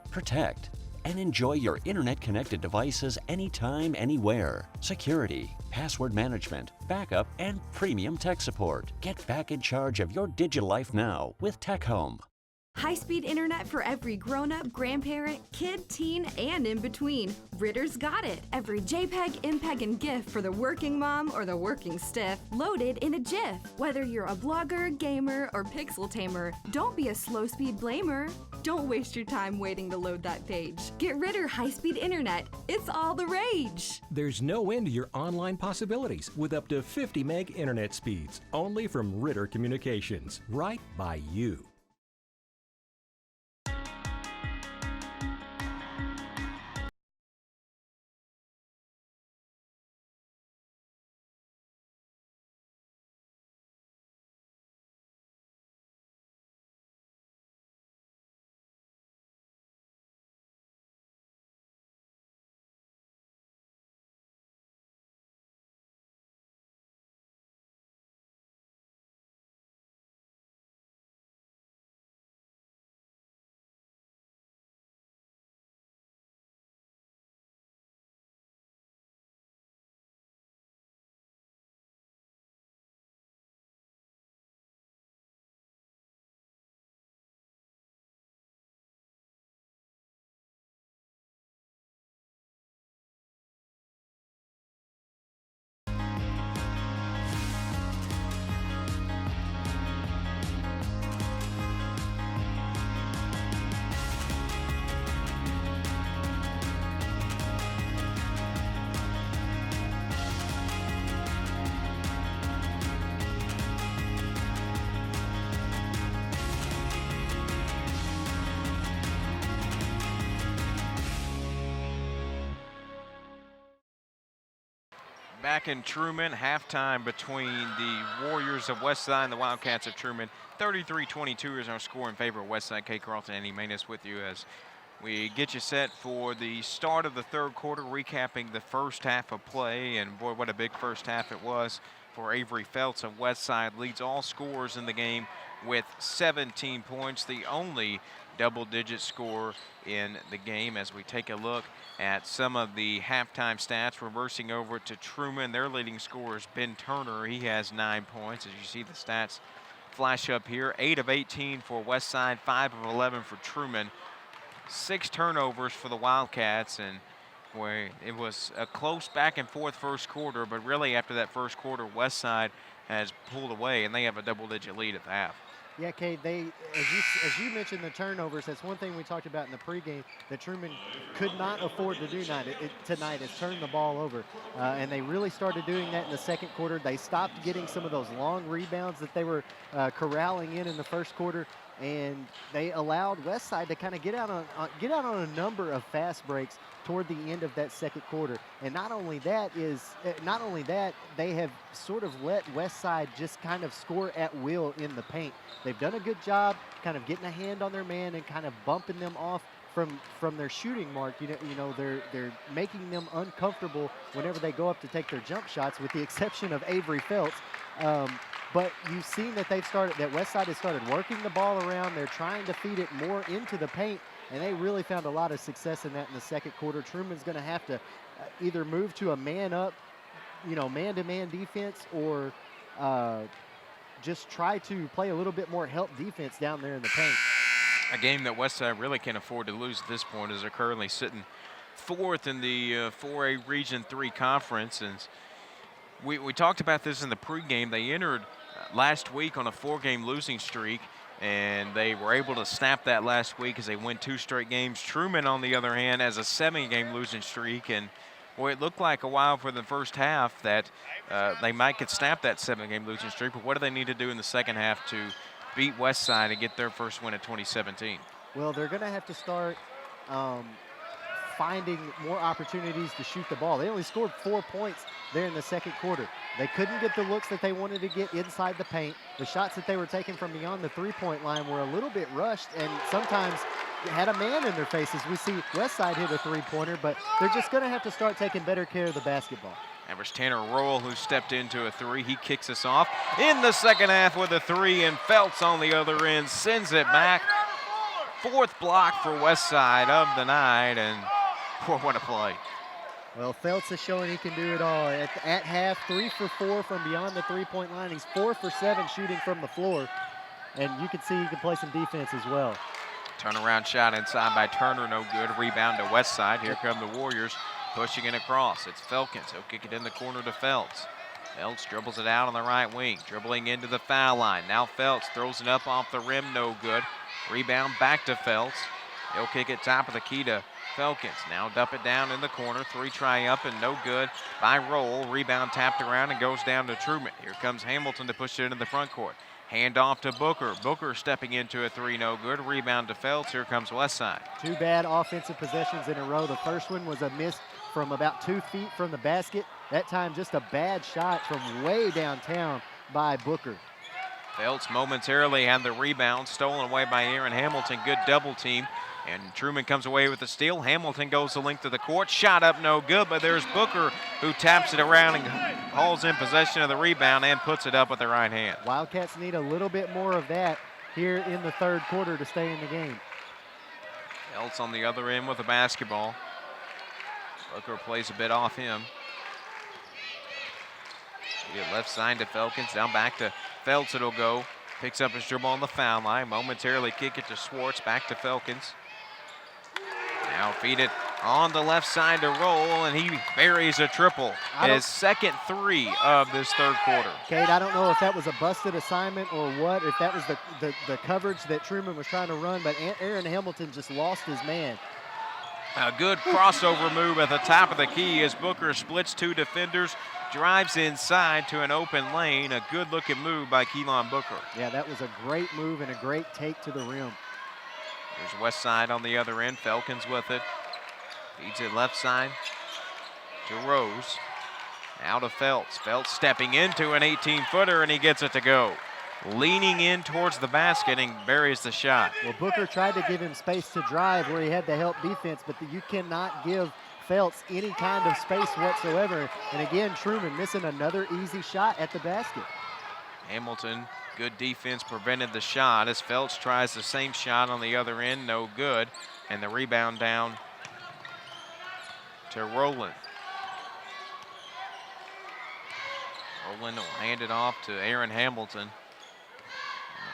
[SPEAKER 10] protect, and enjoy your internet-connected devices anytime, anywhere. Security, password management, backup, and premium tech support. Get back in charge of your digital life now with Tech Home.
[SPEAKER 11] High-speed internet for every grown-up, grandparent, kid, teen, and in between. Ritter's got it. Every JPEG, MPEG, and GIF for the working mom or the working stiff, loaded in a GIF. Whether you're a blogger, gamer, or pixel tamer, don't be a slow-speed blamer. Don't waste your time waiting to load that page. Get Ritter high-speed internet. It's all the rage.
[SPEAKER 5] There's no end to your online possibilities with up to 50 meg internet speeds. Only from Ritter Communications, right by you.
[SPEAKER 1] Back in Trumann, halftime between the Warriors of Westside and the Wildcats of Trumann. 33-22 is our score in favor of Westside. Kay Carlton, Andy Maness with you as we get you set for the start of the third quarter, recapping the first half of play. And boy, what a big first half it was for Avery Felts of Westside. Leads all scorers in the game with 17 points, the only double-digit score in the game. As we take a look at some of the halftime stats, reversing over to Trumann, their leading scorer is Ben Turner. He has 9 points. As you see the stats flash up here, 8 of 18 for Westside, 5 of 11 for Trumann. 6 turnovers for the Wildcats, and boy, it was a close back and forth first quarter, but really after that first quarter, Westside has pulled away, and they have a double-digit lead at the half.
[SPEAKER 2] Yeah, Kate, as you mentioned the turnovers, that's one thing we talked about in the pregame that Trumann could not afford to do tonight is turn the ball over. And they really started doing that in the second quarter. They stopped getting some of those long rebounds that they were corralling in the first quarter, and they allowed Westside to kind of get out on a number of fast breaks toward the end of that second quarter. And not only that, they have sort of let Westside just kind of score at will in the paint. They've done a good job kind of getting a hand on their man and kind of bumping them off from their shooting mark. They're making them uncomfortable whenever they go up to take their jump shots, with the exception of Avery Felts. But you've seen that Westside has started working the ball around. They're trying to feed it more into the paint, and they really found a lot of success in that in the second quarter. Trumann's going to have to either move to a man-up, man-to-man defense, or just try to play a little bit more help defense down there in the paint.
[SPEAKER 1] A game that Westside really can't afford to lose at this point, as they're currently sitting fourth in the 4A Region 3 conference. And we talked about this in the pregame. They entered last week on a 4-game losing streak, and they were able to snap that last week as they win 2 straight games. Trumann, on the other hand, has a 7-game losing streak, and boy, it looked like a while for the first half that they might could snap that 7-game losing streak, but what do they need to do in the second half to beat Westside and get their first win of 2017?
[SPEAKER 2] Well, they're going to have to start finding more opportunities to shoot the ball. They only scored 4 points there in the second quarter. They couldn't get the looks that they wanted to get inside the paint. The shots that they were taking from beyond the three-point line were a little bit rushed and sometimes had a man in their faces. We see Westside hit a three-pointer, but they're just going to have to start taking better care of the basketball.
[SPEAKER 1] That was Tanner Roll, who stepped into a 3. He kicks us off in the second half with a 3, and Felts on the other end sends it back. 4th block for Westside of the night, and boy, what a play.
[SPEAKER 2] Well, Felts is showing he can do it all. At half, 3 for 4 from beyond the three-point line. He's 4 for 7 shooting from the floor, and you can see he can play some defense as well.
[SPEAKER 1] Turnaround shot inside by Turner, no good. Rebound to Westside. Here come the Warriors pushing it across. It's Felkins. He'll kick it in the corner to Felts. Felts dribbles it out on the right wing, dribbling into the foul line. Now Felts throws it up off the rim, no good. Rebound back to Felts. He'll kick it top of the key to Felkins. Now dump it down in the corner. 3 try up and no good by Roll. Rebound tapped around and goes down to Trumann. Here comes Hamilton to push it into the front court. Hand off to Booker. Booker stepping into a 3, no good. Rebound to Felts. Here comes Westside.
[SPEAKER 2] 2 bad offensive possessions in a row. The first one was a miss from about 2 feet from the basket. That time just a bad shot from way downtown by Booker.
[SPEAKER 1] Felts momentarily had the rebound, stolen away by Aaron Hamilton. Good double team. And Trumann comes away with the steal. Hamilton goes the length of the court. Shot up, no good, but there's Booker who taps it around and hauls in possession of the rebound and puts it up with the right hand.
[SPEAKER 2] Wildcats need a little bit more of that here in the third quarter to stay in the game.
[SPEAKER 1] Felts on the other end with the basketball. Booker plays a bit off him. We get left side to Felkins, down back to Felts it'll go. Picks up his dribble on the foul line. Momentarily kick it to Schwartz, back to Felkins. Now feed it on the left side to Roll, and he buries a triple. His second 3 of this third quarter.
[SPEAKER 2] Kate, I don't know if that was a busted assignment or what, if that was the coverage that Trumann was trying to run, but Aaron Hamilton just lost his man.
[SPEAKER 1] A good crossover move at the top of the key as Booker splits 2 defenders, drives inside to an open lane. A good-looking move by Keelan Booker.
[SPEAKER 2] Yeah, that was a great move and a great take to the rim.
[SPEAKER 1] There's Westside on the other end. Felkins with it. Feeds it left side to Rose. Now to Felts. Felts stepping into an 18-footer, and he gets it to go. Leaning in towards the basket and buries the shot.
[SPEAKER 2] Well, Booker tried to give him space to drive where he had to help defense, but you cannot give Felts any kind of space whatsoever. And again, Trumann missing another easy shot at the basket.
[SPEAKER 1] Hamilton, good defense, prevented the shot as Felts tries the same shot on the other end, no good. And the rebound down to Rowland. Rowland will hand it off to Aaron Hamilton.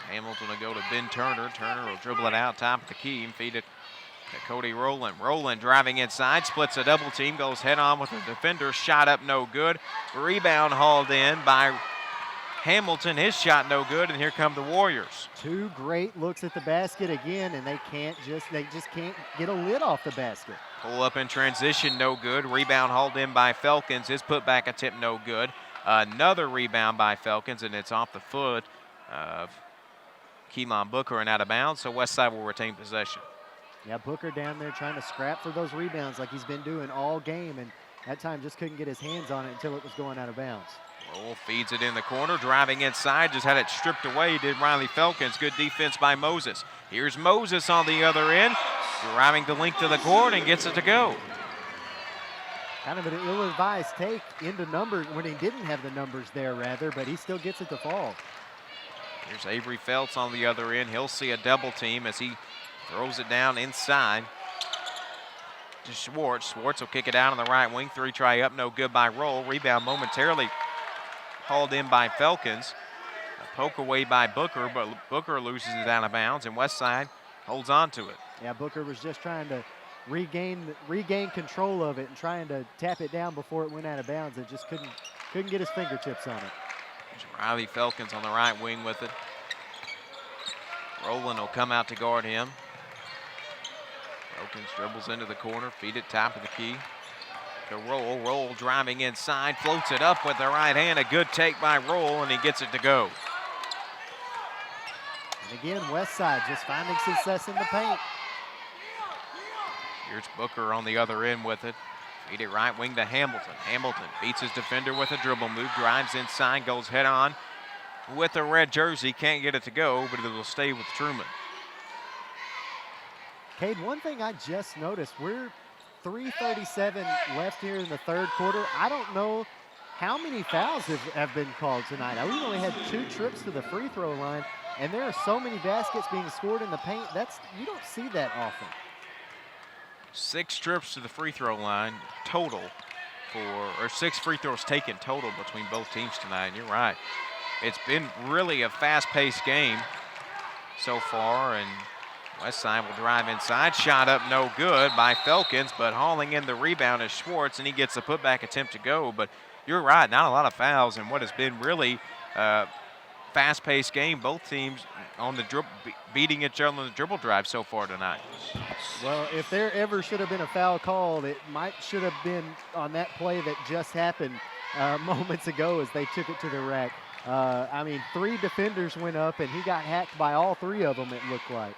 [SPEAKER 1] Hamilton will go to Ben Turner. Turner will dribble it out top of the key and feed it to Cody Rowland. Rowland driving inside, splits a double team, goes head on with the defender. Shot up, no good. Rebound hauled in by Hamilton, his shot no good, and here come the Warriors.
[SPEAKER 2] Two great looks at the basket again, and they just can't get a lid off the basket.
[SPEAKER 1] Pull up in transition, no good. Rebound hauled in by Felkins. His putback attempt, no good. Another rebound by Felkins, and it's off the foot of Keelan Booker and out of bounds, so Westside will retain possession.
[SPEAKER 2] Yeah, Booker down there trying to scrap for those rebounds like he's been doing all game, and that time just couldn't get his hands on it until it was going out of bounds.
[SPEAKER 1] Roll feeds it in the corner, driving inside, just had it stripped away, did Riley Felkins. Good defense by Moses. Here's Moses on the other end, driving the length of the court and gets it to go.
[SPEAKER 2] Kind of an ill-advised take into numbers when he didn't have the numbers there, rather, but he still gets it to fall.
[SPEAKER 1] Here's Avery Feltz on the other end. He'll see a double team as he throws it down inside to Schwartz. Schwartz will kick it out on the right wing. Three try up, no good by Roll. Rebound momentarily hauled in by Felkins. A poke away by Booker, but Booker loses it out of bounds, and Westside holds on to it.
[SPEAKER 2] Yeah, Booker was just trying to regain control of it and trying to tap it down before it went out of bounds. It just couldn't get his fingertips on it.
[SPEAKER 1] There's Riley Felkins on the right wing with it. Rowland will come out to guard him. Felkins dribbles into the corner, feed it top of the key. To Roll. Roll driving inside, floats it up with the right hand. A good take by Roll, and he gets it to go.
[SPEAKER 2] And again, Westside just finding success in the paint.
[SPEAKER 1] Here's Booker on the other end with it. Feed it right wing to Hamilton. Hamilton beats his defender with a dribble move, drives inside, goes head on with a red jersey. Can't get it to go, but it will stay with Trumann.
[SPEAKER 2] Cade, one thing I just noticed, we're 3:37 left here in the third quarter. I don't know how many fouls have been called tonight. We've only had 2 trips to the free throw line, and there are so many baskets being scored in the paint. You don't see that often.
[SPEAKER 1] 6 trips to the free throw line total or 6 free throws taken total between both teams tonight. And you're right. It's been really a fast-paced game so far, and Westside will drive inside. Shot up no good by Felkins, but hauling in the rebound is Schwartz, and he gets the putback attempt to go. But you're right, not a lot of fouls in what has been really fast-paced game. Both teams on the beating each other on the dribble drive so far tonight.
[SPEAKER 2] Well, if there ever should have been a foul called, it should have been on that play that just happened moments ago as they took it to the rack. 3 defenders went up, and he got hacked by all 3 of them, it looked like.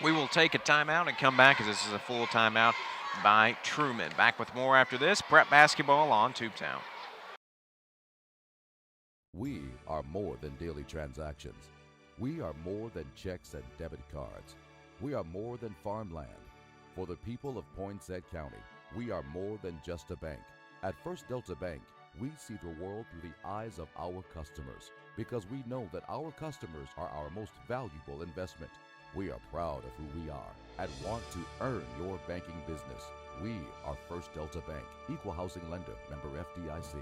[SPEAKER 1] We will take a timeout and come back as this is a full timeout by Trumann. Back with more after this. Prep basketball on Tubetown.
[SPEAKER 3] We are more than daily transactions. We are more than checks and debit cards. We are more than farmland. For the people of Poinsett County, we are more than just a bank. At First Delta Bank, we see the world through the eyes of our customers because we know that our customers are our most valuable investment. We are proud of who we are and want to earn your banking business. We are First Delta Bank, equal housing lender, member FDIC.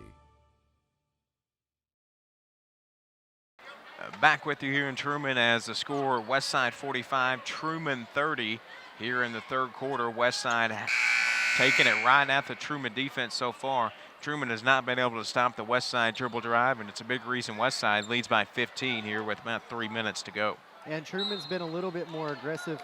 [SPEAKER 1] Back with you here in Trumann as the score, Westside 45, Trumann 30 here in the third quarter. Westside taking it right at the Trumann defense so far. Trumann has not been able to stop the Westside dribble drive, and it's a big reason Westside leads by 15 here with about 3 minutes to go.
[SPEAKER 2] And Trumann's been a little bit more aggressive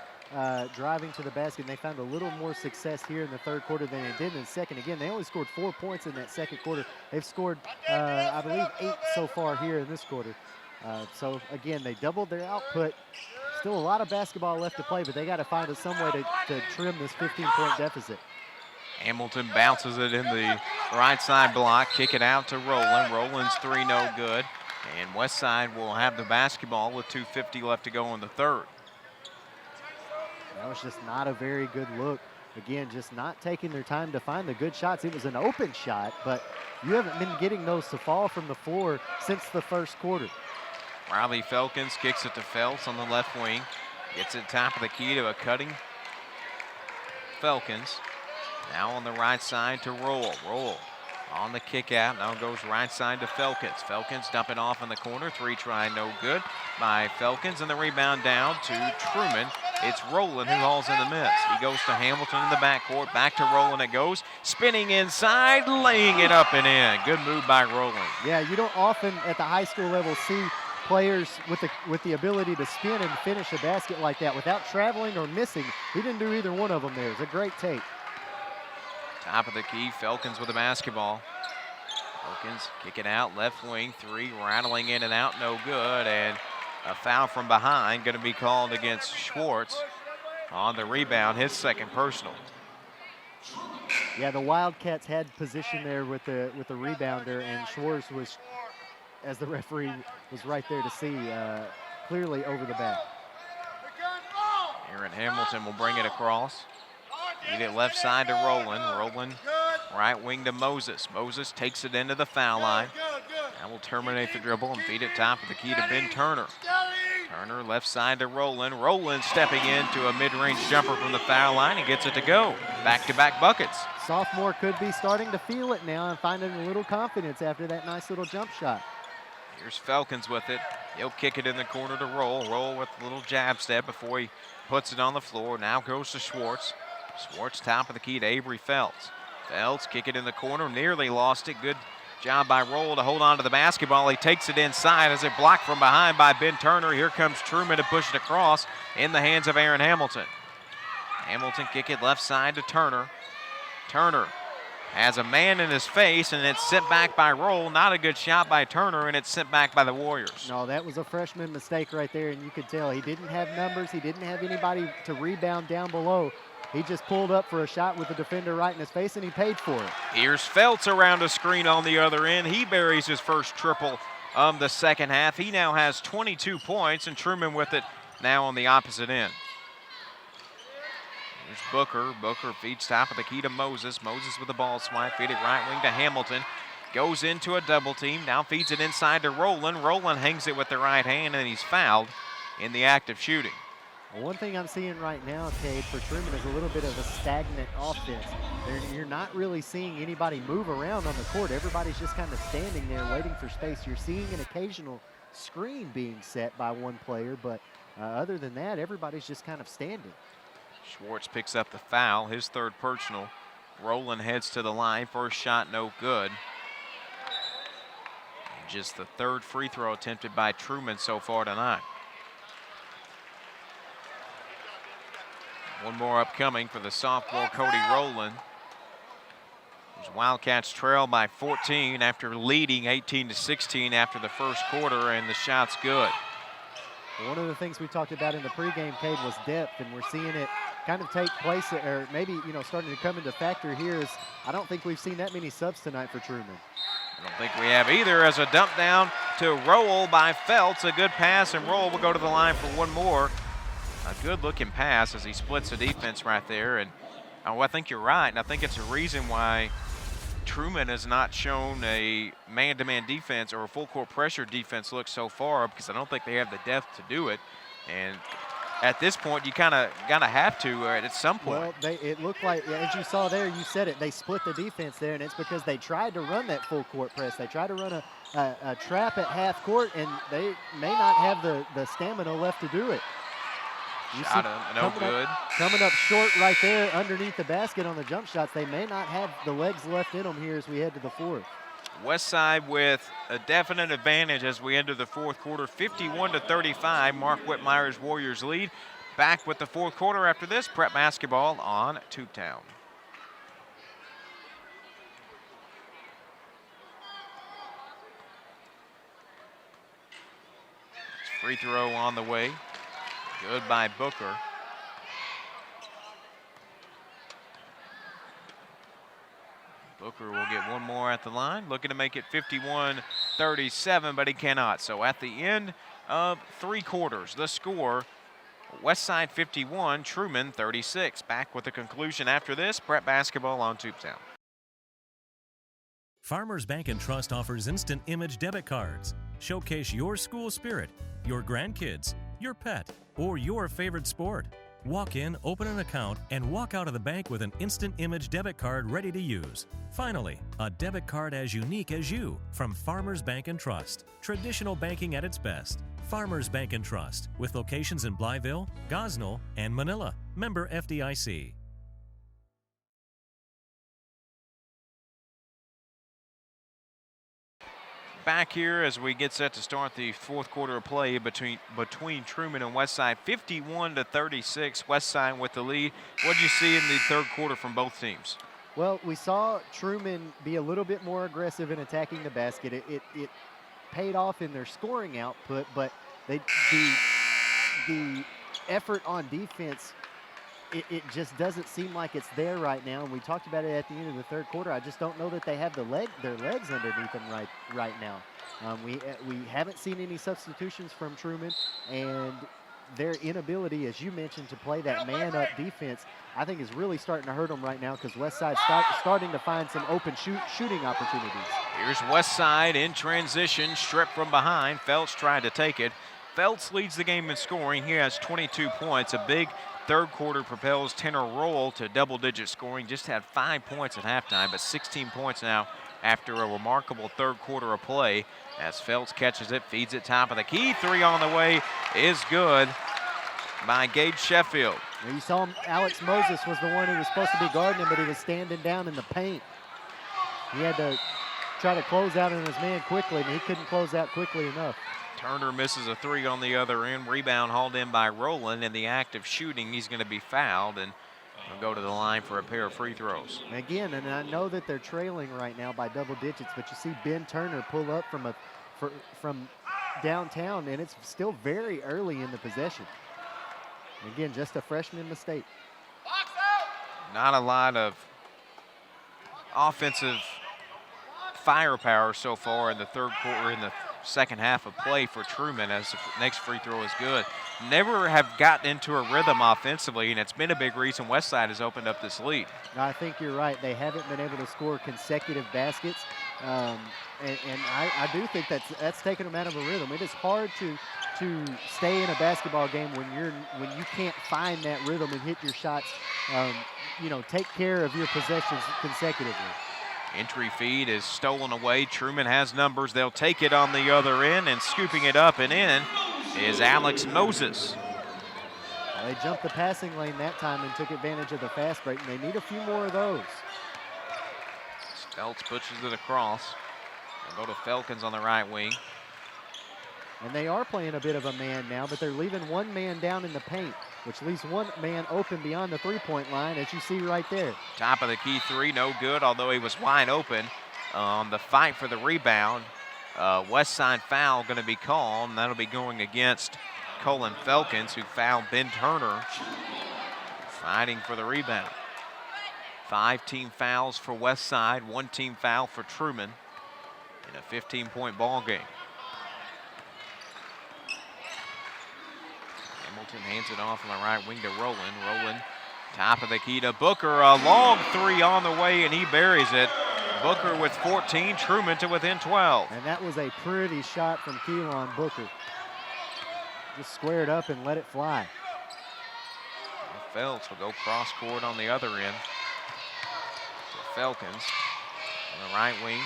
[SPEAKER 2] driving to the basket, and they found a little more success here in the third quarter than they did in the second. Again, they only scored 4 points in that second quarter. They've scored, I believe, 8 so far here in this quarter. So, again, they doubled their output. Still a lot of basketball left to play, but they got to find some way to trim this 15-point deficit.
[SPEAKER 1] Hamilton bounces it in the right side block, kick it out to Rowland. Rowland's 3 no good. And Westside will have the basketball with 2:50 left to go in the third.
[SPEAKER 2] That was just not a very good look. Again, just not taking their time to find the good shots. It was an open shot, but you haven't been getting those to fall from the floor since the first quarter.
[SPEAKER 1] Riley Felkins kicks it to Feltz on the left wing. Gets it top of the key to a cutting Felkins. Now on the right side to Roll. Roll On the kick out, now goes right side to Felkins. Felkins dumping off in the corner. 3 try, no good by Felkins. And the rebound down to Trumann. It's Rowland who hauls in the miss. He goes to Hamilton in the backcourt. Back to Rowland it goes. Spinning inside, laying it up and in. Good move by Rowland.
[SPEAKER 2] Yeah, you don't often at the high school level see players with the ability to spin and finish a basket like that without traveling or missing. He didn't do either one of them there. It's a great take.
[SPEAKER 1] Top of the key, Felkins with the basketball. Felkins kick it out, left wing, 3, rattling in and out, no good. And a foul from behind going to be called against Schwartz on the rebound, his second personal.
[SPEAKER 2] Yeah, the Wildcats had position there with the rebounder, and Schwartz was, as the referee was right there to see, clearly over the back.
[SPEAKER 1] Aaron Hamilton will bring it across. Feed it left side to Rowland. Rowland right wing to Moses. Moses takes it into the foul line. Now will terminate the dribble and feed it top of the key to Ben Turner. Turner left side to Rowland. Rowland stepping into a mid-range jumper from the foul line and gets it to go. Back-to-back buckets.
[SPEAKER 2] Sophomore could be starting to feel it now and finding a little confidence after that nice little jump shot.
[SPEAKER 1] Here's Felkins with it. He'll kick it in the corner to Roll. Roll with a little jab step before he puts it on the floor. Now goes to Schwartz. Schwartz top of the key to Avery Feltz. Feltz kick it in the corner, nearly lost it. Good job by Roll to hold on to the basketball. He takes it inside as it blocked from behind by Ben Turner. Here comes Trumann to push it across in the hands of Aaron Hamilton. Hamilton kick it left side to Turner. Turner has a man in his face, and it's sent back by Roll. Not a good shot by Turner, and it's sent back by the Warriors.
[SPEAKER 2] No, that was a freshman mistake right there, and you could tell he didn't have numbers. He didn't have anybody to rebound down below. He just pulled up for a shot with the defender right in his face, and he paid for it.
[SPEAKER 1] Here's Feltz around a screen on the other end. He buries his first triple of the second half. He now has 22 points, and Trumann with it now on the opposite end. Here's Booker. Booker feeds top of the key to Moses. Moses with the ball swipe. Feed it right wing to Hamilton. Goes into a double team. Now feeds it inside to Rowland. Rowland hangs it with the right hand, and he's fouled in the act of shooting.
[SPEAKER 2] One thing I'm seeing right now, Cade, for Trumann is a little bit of a stagnant offense. You're not really seeing anybody move around on the court. Everybody's just kind of standing there waiting for space. You're seeing an occasional screen being set by one player, but other than that, everybody's just kind of standing.
[SPEAKER 1] Schwartz picks up the foul, his third personal. Rowland heads to the line. First shot, no good. And just the third free throw attempted by Trumann so far tonight. One more upcoming for the sophomore Cody Rowland. Wildcats trail by 14 after leading 18-16 after the first quarter, and the shot's good.
[SPEAKER 2] One of the things we talked about in the pregame, Cade, was depth, and we're seeing it kind of take place, or maybe, starting to come into factor here. Is I don't think we've seen that many subs tonight for Trumann.
[SPEAKER 1] I don't think we have either, as a dump down to Roll by Feltz. A good pass, and Roll will go to the line for one more. A good-looking pass as he splits the defense right there. And I think you're right, and I think it's a reason why Trumann has not shown a man-to-man defense or a full-court pressure defense look so far, because I don't think they have the depth to do it. And at this point, you kind of gotta have to at some point.
[SPEAKER 2] Well, it looked like, as you saw there, you said it, they split the defense there, and it's because they tried to run that full-court press. They tried to run a trap at half court, and they may not have the stamina left to do it.
[SPEAKER 1] Shot him, no good.
[SPEAKER 2] Coming up short right there underneath the basket on the jump shots. They may not have the legs left in them here as we head to the fourth.
[SPEAKER 1] Westside with a definite advantage as we enter the fourth quarter, 51-35. Mark Whitmire's Warriors lead. Back with the fourth quarter after this. Prep basketball on Tubetown. Free throw on the way. Good by Booker. Booker will get one more at the line, looking to make it 51-37, but he cannot. So at the end of three quarters, the score, Westside 51, Trumann 36. Back with the conclusion after this, prep basketball on Tubetown.
[SPEAKER 5] Farmers Bank and Trust offers instant image debit cards. Showcase your school spirit, your grandkids, your pet, or your favorite sport. Walk in, open an account, and walk out of the bank with an instant image debit card ready to use. Finally, a debit card as unique as you from Farmers Bank and Trust. Traditional banking at its best. Farmers Bank and Trust, with locations in Blytheville, Gosnell, and Manila. Member FDIC.
[SPEAKER 1] Back here as we get set to start the fourth quarter of play between Trumann and Westside. 51-36, Westside with the lead. What did you see in the third quarter from both teams?
[SPEAKER 2] Well, we saw Trumann be a little bit more aggressive in attacking the basket. It paid off in their scoring output, but the effort on defense, it just doesn't seem like it's there right now. And we talked about it at the end of the third quarter. I just don't know that they have their legs underneath them right now. We haven't seen any substitutions from Trumann, and their inability, as you mentioned, to play that man-up defense, I think is really starting to hurt them right now because Westside's starting to find some open shooting opportunities.
[SPEAKER 1] Here's Westside in transition, stripped from behind. Felts tried to take it. Felts leads the game in scoring. He has 22 points. A big third quarter propels Tanner Roll to double-digit scoring. Just had 5 points at halftime, but 16 points now after a remarkable third quarter of play. As Felts catches it, feeds it top of the key. Three on the way is good by Gage Sheffield.
[SPEAKER 2] Now you saw him, Alex Moses was the one who was supposed to be guarding him, but he was standing down in the paint. He had to try to close out on his man quickly, and he couldn't close out quickly enough.
[SPEAKER 1] Turner misses a three on the other end. Rebound hauled in by Rowland. In the act of shooting, he's going to be fouled and will go to the line for a pair of free throws.
[SPEAKER 2] Again, and I know that they're trailing right now by double digits, but you see Ben Turner pull up from downtown, and it's still very early in the possession. Again, just a freshman mistake.
[SPEAKER 1] Not a lot of offensive firepower so far in the third quarter, in the second half of play for Trumann, as the next free throw is good. Never have gotten into a rhythm offensively, and it's been a big reason Westside has opened up this lead.
[SPEAKER 2] I think you're right. They haven't been able to score consecutive baskets, and I do think that's taken them out of a rhythm. It is hard to stay in a basketball game when you can't find that rhythm and hit your shots. Take care of your possessions consecutively.
[SPEAKER 1] Entry feed is stolen away. Trumann has numbers. They'll take it on the other end, and scooping it up and in is Alex Moses.
[SPEAKER 2] Well, they jumped the passing lane that time and took advantage of the fast break, and they need a few more of those.
[SPEAKER 1] Felts pushes it across. They'll go to Felkins on the right wing.
[SPEAKER 2] And they are playing a bit of a man now, but they're leaving one man down in the paint, which leaves one man open beyond the three-point line, as you see right there.
[SPEAKER 1] Top of the key three, no good, although he was wide open on the fight for the rebound. Westside foul going to be called, and that'll be going against Colin Felkins, who fouled Ben Turner, fighting for the rebound. 5 team fouls for Westside, 1 team foul for Trumann in a 15-point ball game. Hamilton hands it off on the right wing to Rowland. Rowland, top of the key to Booker. A long three on the way, and he buries it. Booker with 14, Trumann to within 12.
[SPEAKER 2] And that was a pretty shot from Keelan Booker. Just squared up and let it fly.
[SPEAKER 1] Felts will go cross court on the other end to Felkins on the right wing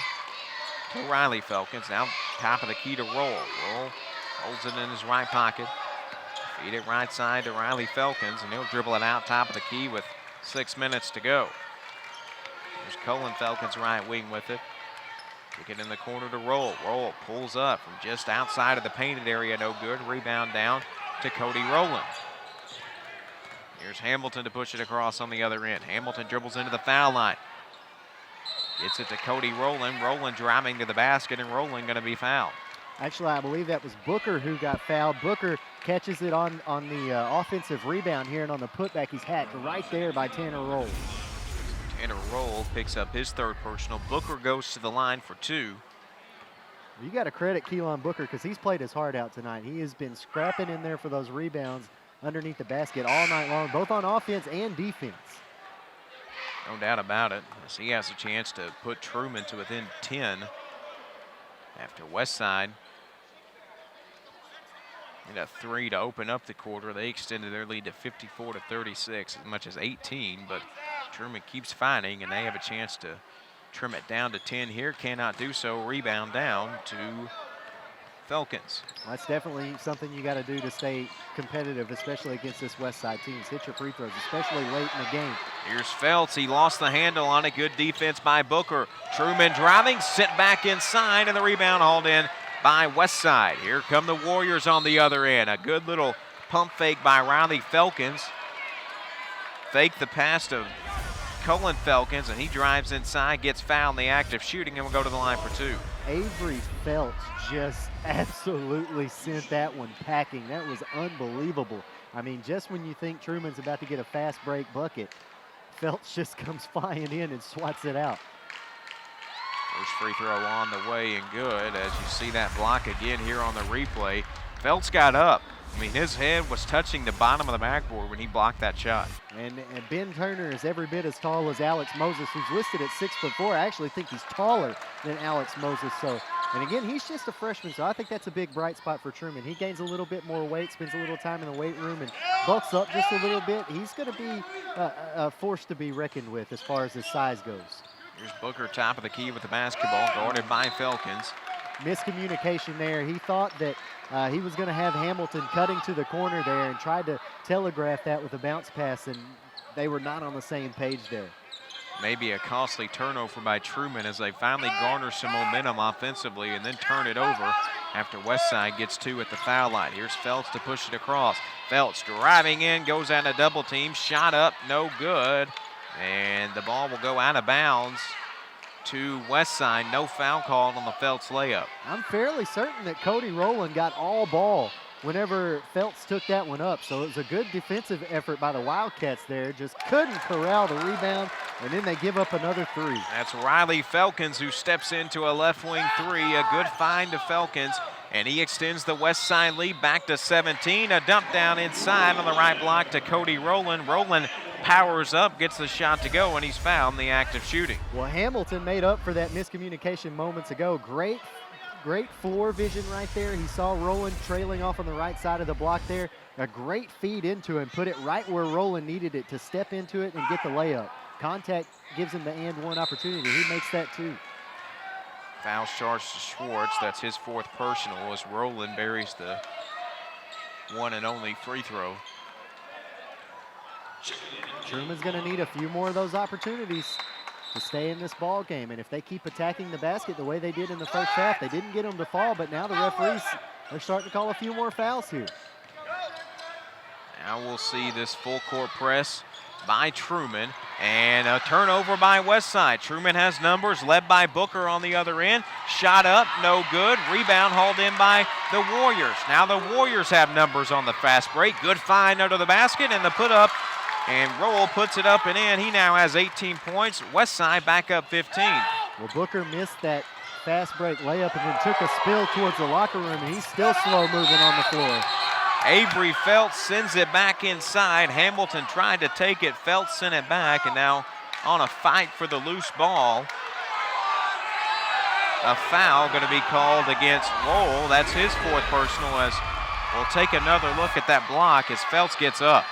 [SPEAKER 1] to Riley Felkins. Now top of the key to Roll. Roll holds it in his right pocket. Feed it right side to Riley Felkins, and he'll dribble it out top of the key with 6 minutes to go. There's Colin Felkins right wing with it. Kick it in the corner to Roll. Roll pulls up from just outside of the painted area, no good. Rebound down to Cody Rowland. Here's Hamilton to push it across on the other end. Hamilton dribbles into the foul line. Gets it to Cody Rowland. Rowland driving to the basket, and Rowland going to be fouled.
[SPEAKER 2] Actually, I believe that was Booker who got fouled. Booker catches it on the offensive rebound here, and on the putback, he's hacked right there by Tanner Roll.
[SPEAKER 1] Tanner Roll picks up his third personal. Booker goes to the line for 2.
[SPEAKER 2] You got to credit Keelan Booker because he's played his heart out tonight. He has been scrapping in there for those rebounds underneath the basket all night long, both on offense and defense.
[SPEAKER 1] No doubt about it, as he has a chance to put Trumann to within 10 after Westside And a 3 to open up the quarter. They extended their lead to 54 to 36, as much as 18, but Trumann keeps fighting, and they have a chance to trim it down to 10 here. Cannot do so. Rebound down to Felkins.
[SPEAKER 2] Well, that's definitely something you got to do to stay competitive, especially against this Westside team. Hit your free throws, especially late in the game.
[SPEAKER 1] Here's Feltz. He lost the handle on it. Good defense by Booker. Trumann driving, sent back inside, and the rebound hauled in by Westside. Here come the Warriors on the other end. A good little pump fake by Riley Felkins. Fake the pass to Cullen Felkins, and he drives inside, gets fouled in the act of shooting, and will go to the line for 2.
[SPEAKER 2] Avery Feltz just absolutely sent that one packing. That was unbelievable. I mean, just when you think Trumann's about to get a fast break bucket, Feltz just comes flying in and swats it out.
[SPEAKER 1] First free throw on the way and good, as you see that block again here on the replay. Feltz got up. I mean, his head was touching the bottom of the backboard when he blocked that shot.
[SPEAKER 2] And Ben Turner is every bit as tall as Alex Moses, who's listed at 6'4". I actually think he's taller than Alex Moses. So, and again, he's just a freshman, so I think that's a big bright spot for Trumann. He gains a little bit more weight, spends a little time in the weight room, and bulks up just a little bit. He's going to be a force to be reckoned with as far as his size goes.
[SPEAKER 1] Here's Booker, top of the key with the basketball, guarded by Felkins.
[SPEAKER 2] Miscommunication there. He thought that he was going to have Hamilton cutting to the corner there and tried to telegraph that with a bounce pass, and they were not on the same page there.
[SPEAKER 1] Maybe a costly turnover by Trumann as they finally garner some momentum offensively and then turn it over after Westside gets 2 at the foul line. Here's Feltz to push it across. Feltz driving in, goes out of double team, shot up, no good. And the ball will go out of bounds to Westside. No foul called on the Feltz layup.
[SPEAKER 2] I'm fairly certain that Cody Rowland got all ball whenever Feltz took that one up. So it was a good defensive effort by the Wildcats there. Just couldn't corral the rebound, and then they give up another 3.
[SPEAKER 1] That's Riley Felkins who steps into a left wing 3. A good find to Felkins, and he extends the Westside lead back to 17. A dump down inside on the right block to Cody Rowland. Rowland powers up, gets the shot to go, and he's fouled in the act of shooting.
[SPEAKER 2] Well, Hamilton made up for that miscommunication moments ago. Great floor vision right there. He saw Rowland trailing off on the right side of the block there. A great feed into him, put it right where Rowland needed it to step into it and get the layup. Contact gives him the and one opportunity. He makes that 2.
[SPEAKER 1] Foul charge to Schwartz. That's his 4th personal as Rowland buries the one and only free throw.
[SPEAKER 2] Trumann's going to need a few more of those opportunities to stay in this ball game. And if they keep attacking the basket the way they did in the first half, they didn't get them to fall, but now the referees are starting to call a few more fouls here.
[SPEAKER 1] Now we'll see this full court press by Trumann and a turnover by Westside. Trumann has numbers, led by Booker on the other end. Shot up, no good. Rebound hauled in by the Warriors. Now the Warriors have numbers on the fast break. Good find under the basket and the put up. And Roll puts it up and in. He now has 18 points. Westside back up 15.
[SPEAKER 2] Well, Booker missed that fast break layup and then took a spill towards the locker room, and he's still slow moving on the floor.
[SPEAKER 1] Avery Feltz sends it back inside. Hamilton tried to take it. Feltz sent it back, and now on a fight for the loose ball. A foul going to be called against Roll. That's his 4th personal, as we'll take another look at that block as Feltz gets up.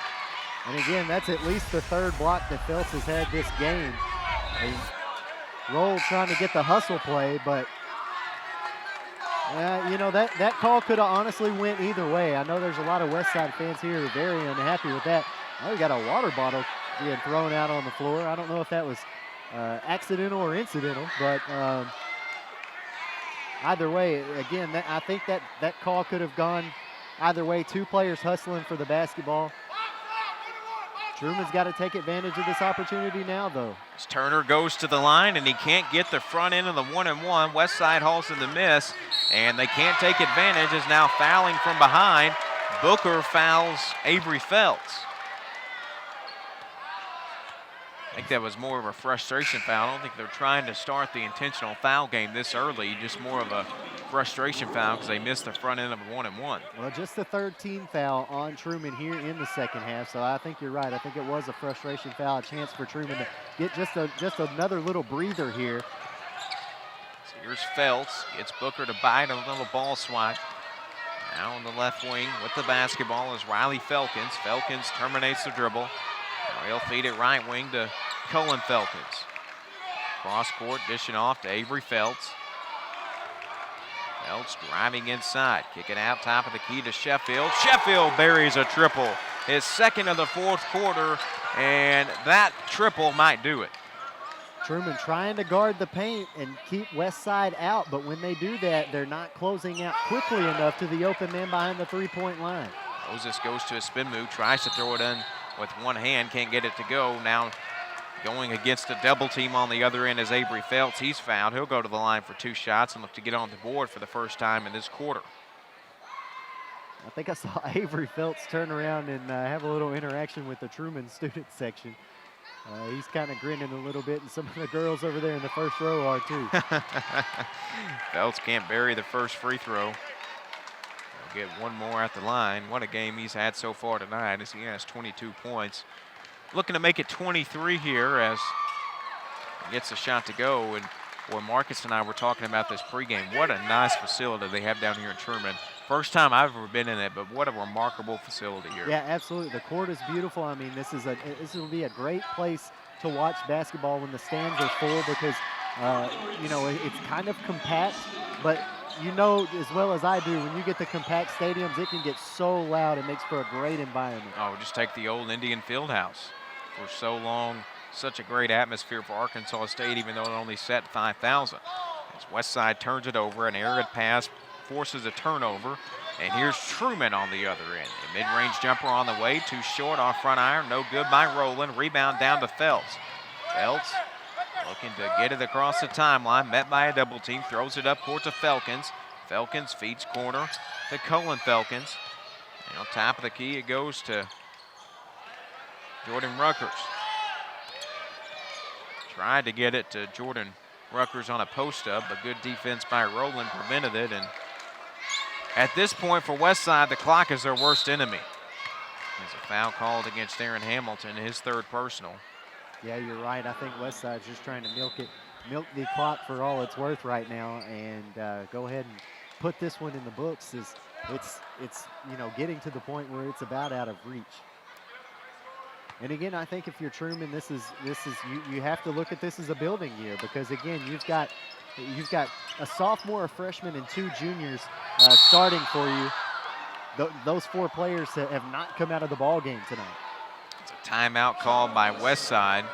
[SPEAKER 2] And again, that's at least the 3rd block that Feltz has had this game. Roll trying to get the hustle play, but you know, that call could have honestly went either way. I know there's a lot of Westside fans here who are very unhappy with that. Now we got a water bottle being thrown out on the floor. I don't know if that was accidental or incidental, but either way, again, I think that call could have gone either way. 2 players hustling for the basketball. Trumann's got to take advantage of this opportunity now, though.
[SPEAKER 1] As Turner goes to the line, and he can't get the front end of the 1-and-1. Westside hauls in the miss, and they can't take advantage. Is now fouling from behind. Booker fouls Avery Feltz. I think that was more of a frustration foul. I don't think they're trying to start the intentional foul game this early, just more of a frustration foul because they missed the front end of a 1-and-1.
[SPEAKER 2] Well, just the 3rd team foul on Trumann here in the second half, so I think you're right. I think it was a frustration foul, a chance for Trumann to get just another little breather here.
[SPEAKER 1] So here's Feltz, gets Booker to bite a little ball swat. Now on the left wing with the basketball is Riley Felkins. Felkins terminates the dribble. Now he'll feed it right wing to Cullen Felkins. Cross court, dishing off to Avery Feltz. Feltz driving inside, kicking out top of the key to Sheffield. Sheffield buries a triple, his second of the fourth quarter, and that triple might do it.
[SPEAKER 2] Trumann trying to guard the paint and keep Westside out, but when they do that, they're not closing out quickly enough to the open man behind the three-point line.
[SPEAKER 1] Moses goes to a spin move, tries to throw it in with one hand, can't get it to go. Now going against a double team on the other end is Avery Feltz. He's fouled. He'll go to the line for 2 shots and look to get on the board for the first time in this quarter.
[SPEAKER 2] I think I saw Avery Feltz turn around and have a little interaction with the Trumann student section. He's kind of grinning a little bit, and some of the girls over there in the first row are too.
[SPEAKER 1] Feltz can't bury the first free throw. He'll get one more at the line. What a game he's had so far tonight as he has 22 points. Looking to make it 23 here as he gets a shot to go. And boy, Marcus and I were talking about this pregame. What a nice facility they have down here in Trumann. First time I've ever been in it, but what a remarkable facility here.
[SPEAKER 2] Yeah, absolutely. The court is beautiful. I mean, this will be a great place to watch basketball when the stands are full because, you know, it's kind of compact, but you know as well as I do, when you get the compact stadiums, it can get so loud. It makes for a great environment.
[SPEAKER 1] Oh, just take the old Indian Fieldhouse. For so long, such a great atmosphere for Arkansas State, even though it only set 5,000. As Westside turns it over, an errant pass forces a turnover, and here's Trumann on the other end. A mid-range jumper on the way, too short off front iron, no good by Rowland. Rebound down to Feltz. Feltz looking to get it across the timeline, met by a double team, throws it up court to Felkins. Felkins feeds corner to Cullen Felkins. And on top of the key, it goes to Jordan Ruckers. Tried to get it to Jordan Ruckers on a post-up, but good defense by Rowland prevented it. And at this point for Westside, the clock is their worst enemy. There's a foul called against Aaron Hamilton, his third personal.
[SPEAKER 2] Yeah, you're right. I think Westside's just trying to milk the clock for all it's worth right now, and go ahead and put this one in the books. It's you know, getting to the point where it's about out of reach. And again, I think if you're Trumann, this is you have to look at this as a building year because again, you've got a sophomore, a freshman, and 2 juniors starting for you. Those 4 players have not come out of the ball game tonight.
[SPEAKER 1] It's a timeout called by Westside.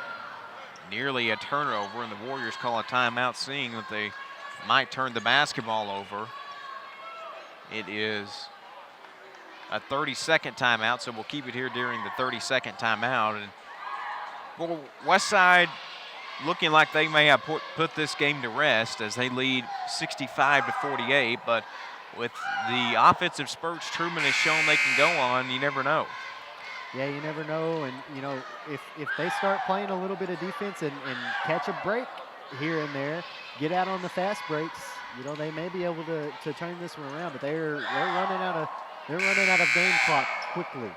[SPEAKER 1] Nearly a turnover, and the Warriors call a timeout, seeing that they might turn the basketball over. It is a 30-second timeout, so we'll keep it here during the 30-second timeout. And well, Westside looking like they may have put this game to rest as they lead 65-48, but with the offensive spurts Trumann has shown they can go on, you never know.
[SPEAKER 2] Yeah, you never know, and you know, if they start playing a little bit of defense and catch a break here and there, get out on the fast breaks, you know, they may be able to turn this one around, but they're running out of game clock quickly.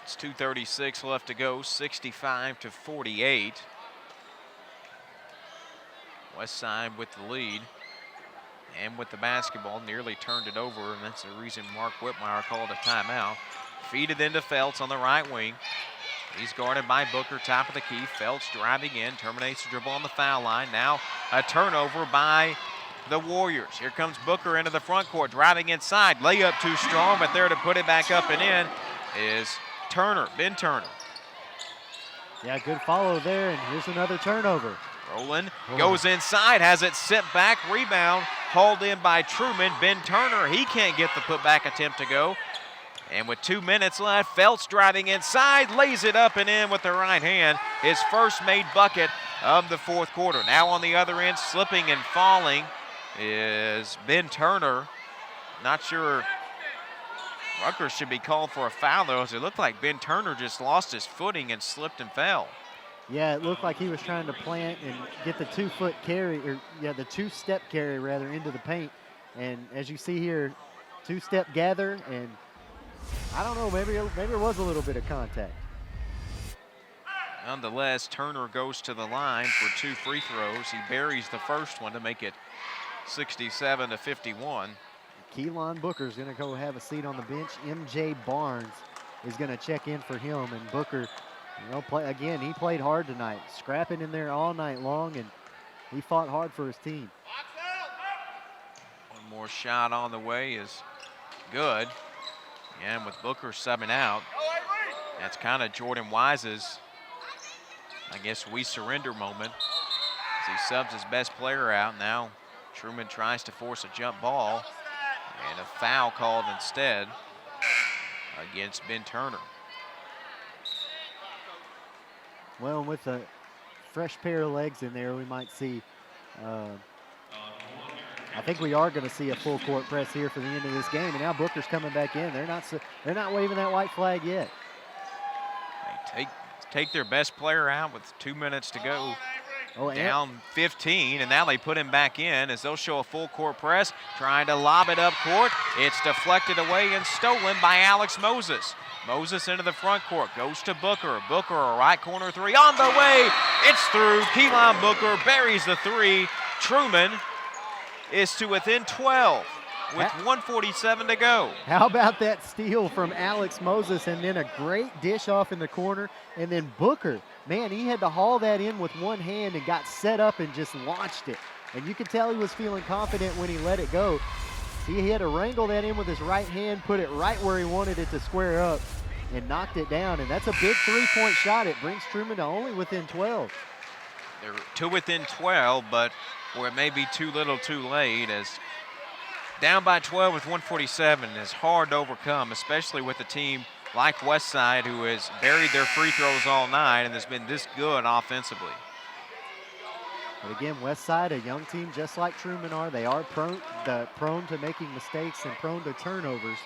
[SPEAKER 1] It's 2:36 left to go, 65-48. Westside with the lead and with the basketball, nearly turned it over, and that's the reason Mark Whitmire called a timeout. Feed it into Feltz on the right wing. He's guarded by Booker, top of the key. Feltz driving in, terminates the dribble on the foul line. Now a turnover by the Warriors. Here comes Booker into the front court, driving inside. Layup too strong, but there to put it back up and in is Turner, Ben Turner.
[SPEAKER 2] Yeah, good follow there, and here's another turnover.
[SPEAKER 1] Rowland goes inside, has it sent back, rebound, hauled in by Trumann. Ben Turner, he can't get the putback attempt to go. And with 2 minutes left, Feltz driving inside, lays it up and in with the right hand. His first made bucket of the fourth quarter. Now on the other end, slipping and falling is Ben Turner. Not sure Rutgers should be called for a foul, though, as it looked like Ben Turner just lost his footing and slipped and fell.
[SPEAKER 2] Yeah, it looked like he was trying to plant and get the 2-foot carry, or yeah, the 2-step carry rather, into the paint. And as you see here, 2-step gather, and I don't know, maybe it was a little bit of contact.
[SPEAKER 1] Nonetheless, Turner goes to the line for 2 free throws. He buries the first one to make it 67-51.
[SPEAKER 2] Keelan Booker's going to go have a seat on the bench. MJ Barnes is going to check in for him. And Booker, he played hard tonight, scrapping in there all night long, and he fought hard for his team.
[SPEAKER 1] One more shot on the way is good. And with Booker subbing out, that's kind of Jordan Wise's, I guess, we surrender moment as he subs his best player out. Now Trumann tries to force a jump ball, and a foul called instead against Ben Turner.
[SPEAKER 2] Well, with a fresh pair of legs in there, we might see, I think we are going to see a full court press here for the end of this game. And now Booker's coming back in. They're not waving that white flag yet.
[SPEAKER 1] They take their best player out with 2 minutes to go. Down 15, and now they put him back in as they'll show a full court press, trying to lob it up court. It's deflected away and stolen by Alex Moses. Moses into the front court, goes to Booker. Booker, a right corner three on the way. It's through. Keelan Booker buries the three. Trumann is to within 12 with 1:47 to go.
[SPEAKER 2] How about that steal from Alex Moses, and then a great dish off in the corner, and then Booker, man, he had to haul that in with one hand and got set up and just launched it. And you could tell he was feeling confident when he let it go. He had to wrangle that in with his right hand, put it right where he wanted it to square up, and knocked it down. And that's a big three-point shot. It brings Trumann to only within 12.
[SPEAKER 1] They're to within 12, but where it may be too little too late, as down by 12 with 1:47 is hard to overcome, especially with a team like Westside, who has buried their free throws all night and has been this good offensively.
[SPEAKER 2] But again, Westside, a young team just like Trumann are. They are prone to making mistakes and prone to turnovers.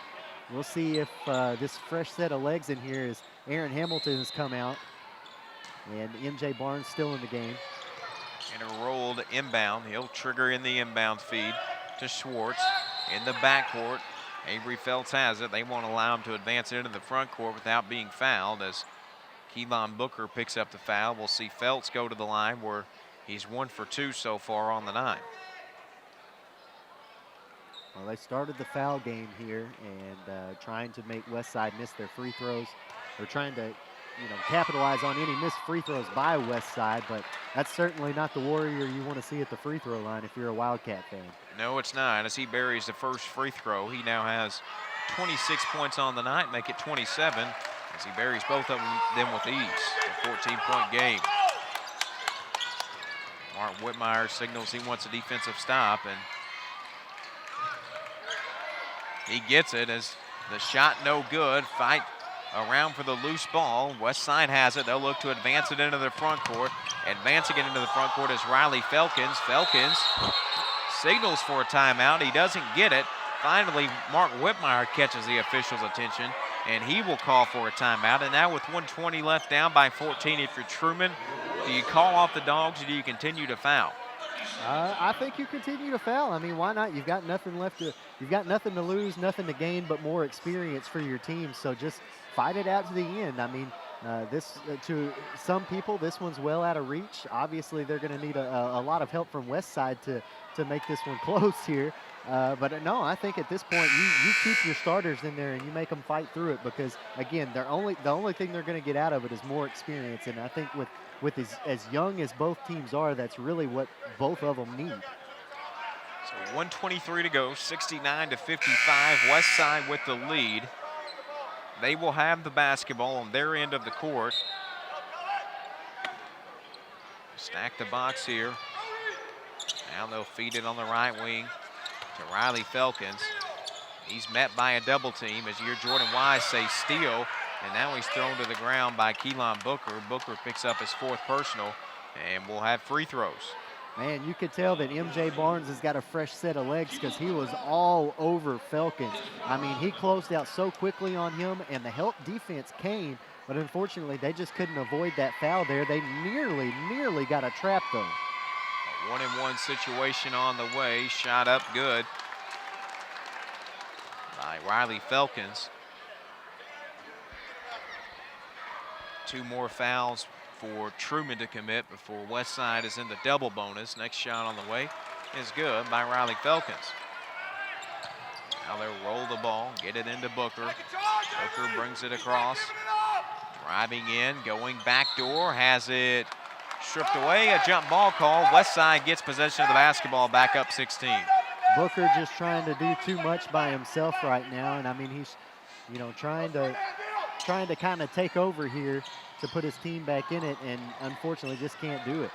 [SPEAKER 2] We'll see if this fresh set of legs in here, as Aaron Hamilton has come out, and MJ Barnes still in the game.
[SPEAKER 1] And a rolled inbound. He'll trigger in the inbound feed to Schwartz in the backcourt. Avery Feltz has it. They won't allow him to advance into the front court without being fouled, as Keelan Booker picks up the foul. We'll see Feltz go to the line where he's 1 for 2 so far on the night.
[SPEAKER 2] Well, they started the foul game here and trying to make Westside miss their free throws. They're trying to, capitalize on any missed free throws by Westside, but that's certainly not the Warrior you want to see at the free throw line if you're a Wildcat fan.
[SPEAKER 1] No, it's not. As he buries the first free throw, he now has 26 points on the night, make it 27, as he buries both of them with ease. A 14-point game. Mark Whitmire signals he wants a defensive stop, and he gets it as the shot no good. Fight around for the loose ball. Westside has it. They'll look to advance it into the front court. Advancing it into the front court is Riley Felkins. Felkins signals for a timeout. He doesn't get it. Finally, Mark Whitmire catches the official's attention, and he will call for a timeout. And now with 1:20 left, down by 14, if you're Trumann, do you call off the Dogs or do you continue to foul?
[SPEAKER 2] I think you continue to foul. I mean, why not? You've got nothing to lose, nothing to gain, but more experience for your team. So just fight it out to the end. I mean, to some people, this one's well out of reach. Obviously, they're going to need a lot of help from Westside to make this one close here. But no, I think at this point, you keep your starters in there and you make them fight through it, because again, the only thing they're going to get out of it is more experience. And I think with as young as both teams are, that's really what both of them need.
[SPEAKER 1] So 1:23 to go, 69-55. Westside with the lead. They will have the basketball on their end of the court. Stack the box here. Now they'll feed it on the right wing to Riley Felkins. He's met by a double team, as you hear Jordan Wise say steal, and now he's thrown to the ground by Keelan Booker. Booker picks up his 4th personal, and we'll have free throws.
[SPEAKER 2] Man, you could tell that MJ Barnes has got a fresh set of legs, because he was all over Felkins. I mean, he closed out so quickly on him, and the help defense came, but unfortunately they just couldn't avoid that foul there. They nearly got a trap though.
[SPEAKER 1] A 1-and-1 situation on the way. Shot up good by Riley Felkins. 2 more fouls for Trumann to commit before Westside is in the double bonus. Next shot on the way is good by Riley Felkins. Now they'll roll the ball, get it into Booker. Booker brings it across. Driving in, going backdoor, has it stripped away. A jump ball call. Westside gets possession of the basketball, back up 16.
[SPEAKER 2] Booker just trying to do too much by himself right now, and I mean he's, trying to kind of take over here to put his team back in it, and unfortunately just can't do it.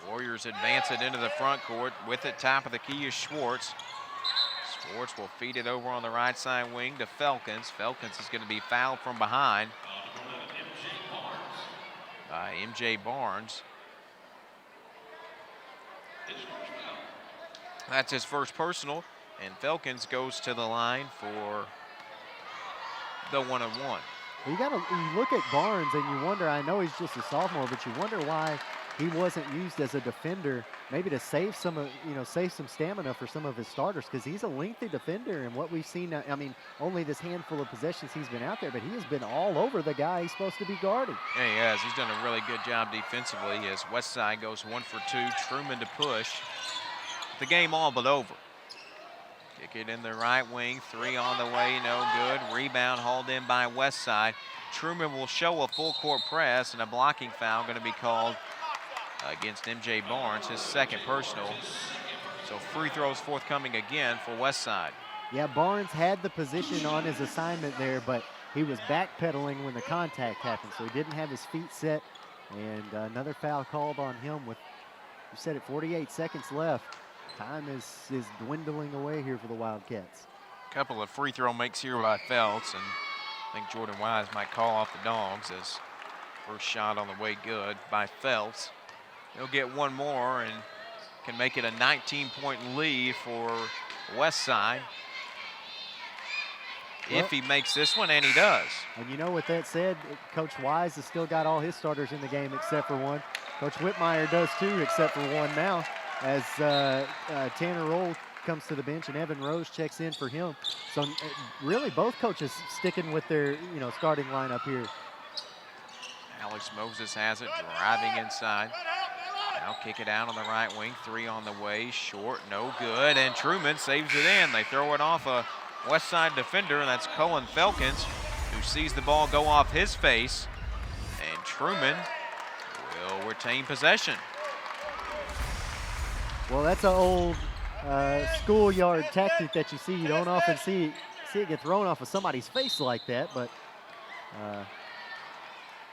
[SPEAKER 1] Warriors advance it into the front court. With it, top of the key is Schwartz. Schwartz will feed it over on the right side wing to Felkins. Felkins is going to be fouled from behind by MJ Barnes. That's his first personal, and Felkins goes to the line for the 1-on-1.
[SPEAKER 2] You look at Barnes and you wonder, I know he's just a sophomore, but you wonder why he wasn't used as a defender, maybe to save some stamina for some of his starters, because he's a lengthy defender, and what we've seen, I mean, only this handful of possessions he's been out there, but he has been all over the guy he's supposed to be guarding.
[SPEAKER 1] Yeah, he has. He's done a really good job defensively as Westside goes 1 for 2. Trumann to push. The game all but over. Kick it in the right wing, 3 on the way, no good. Rebound hauled in by Westside. Trumann will show a full court press, and a blocking foul going to be called against MJ Barnes, his second personal. So free throws forthcoming again for Westside.
[SPEAKER 2] Yeah, Barnes had the position on his assignment there, but he was backpedaling when the contact happened, so he didn't have his feet set, and another foul called on him with, you said it, 48 seconds left. Time is dwindling away here for the Wildcats.
[SPEAKER 1] A couple of free throw makes here by Feltz, and I think Jordan Wise might call off the Dogs as first shot on the way good by Feltz. He'll get one more and can make it a 19-point lead for Westside. Well, if he makes this one, and he does.
[SPEAKER 2] And with that said, Coach Wise has still got all his starters in the game except for one. Coach Whitmire does too, except for one now, as Tanner Roll comes to the bench and Evan Rose checks in for him. So really both coaches sticking with their starting lineup here.
[SPEAKER 1] Alex Moses has it, driving inside. Now kick it out on the right wing, 3 on the way, short, no good, and Trumann saves it in. They throw it off a Westside defender, and that's Cullen Felkins, who sees the ball go off his face, and Trumann will retain possession.
[SPEAKER 2] Well, that's an old schoolyard tactic that you see. You don't often see it get thrown off of somebody's face like that, but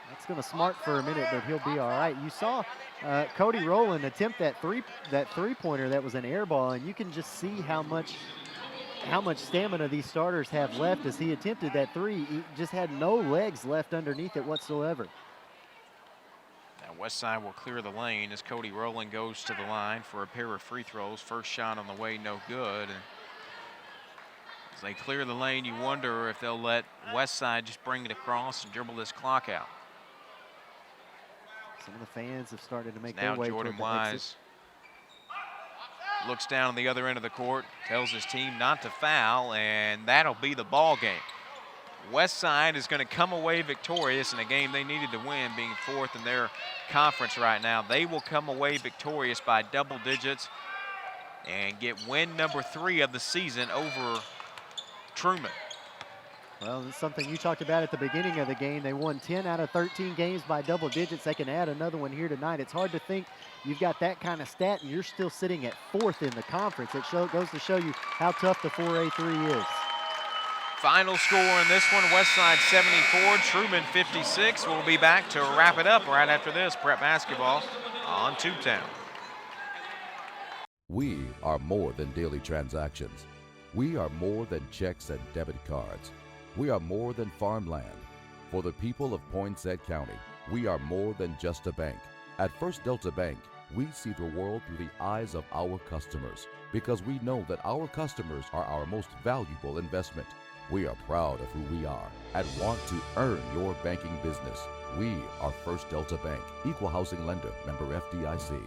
[SPEAKER 2] that's going to smart for a minute, but he'll be all right. You saw Cody Rowland attempt that three-pointer that was an air ball, and you can just see how much stamina these starters have left as he attempted that three. He just had no legs left underneath it whatsoever.
[SPEAKER 1] Now Westside will clear the lane as Cody Rowland goes to the line for a pair of free throws. First shot on the way, no good. And as they clear the lane, you wonder if they'll let Westside just bring it across and dribble this clock out.
[SPEAKER 2] Some of the fans have started to make
[SPEAKER 1] now
[SPEAKER 2] their way
[SPEAKER 1] Jordan
[SPEAKER 2] toward the
[SPEAKER 1] Wise
[SPEAKER 2] exit.
[SPEAKER 1] looks down on the other end of the court, tells his team not to foul, and that'll be the ball game. Westside is going to come away victorious in a game they needed to win, being fourth in their conference right now. They will come away victorious by double digits and get win number 3 of the season over Trumann.
[SPEAKER 2] Well, it's something you talked about at the beginning of the game. They won 10 out of 13 games by double digits. They can add another one here tonight. It's hard to think you've got that kind of stat and you're still sitting at 4th in the conference. It goes to show you how tough the 4A3 is.
[SPEAKER 1] Final score in this one, Westside 74, Trumann 56. We'll be back to wrap it up right after this. Prep basketball on Tubetown.
[SPEAKER 3] We are more than daily transactions. We are more than checks and debit cards. We are more than farmland. For the people of Poinsett County, we are more than just a bank. At First Delta Bank, we see the world through the eyes of our customers because we know that our customers are our most valuable investment. We are proud of who we are and want to earn your banking business. We are First Delta Bank, equal housing lender, member FDIC.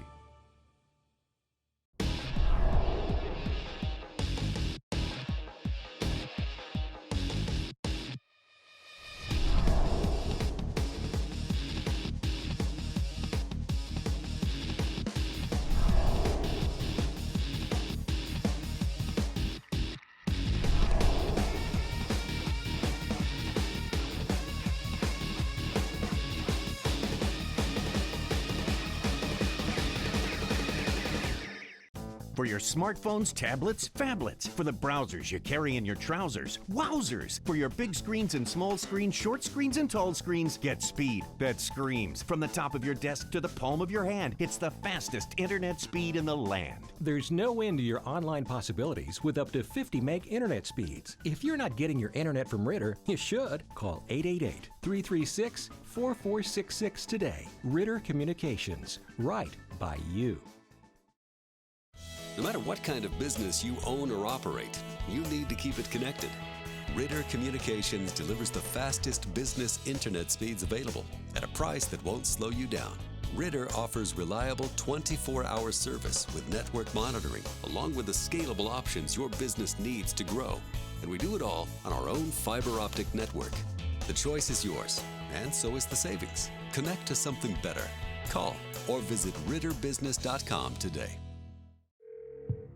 [SPEAKER 4] For your smartphones, tablets, phablets. For the browsers you carry in your trousers. Wowzers! For your big screens and small screens, short screens and tall screens, get speed that screams. From the top of your desk to the palm of your hand, it's the fastest internet speed in the land.
[SPEAKER 12] There's no end to your online possibilities with up to 50 meg internet speeds. If you're not getting your internet from Ritter, you should. Call 888-336-4466 today. Ritter Communications. Right by you.
[SPEAKER 6] No matter what kind of business you own or operate, you need to keep it connected. Ritter Communications delivers the fastest business internet speeds available at a price that won't slow you down. Ritter offers reliable 24-hour service with network monitoring, along with the scalable options your business needs to grow. And we do it all on our own fiber optic network. The choice is yours, and so is the savings. Connect to something better. Call or visit ritterbusiness.com today.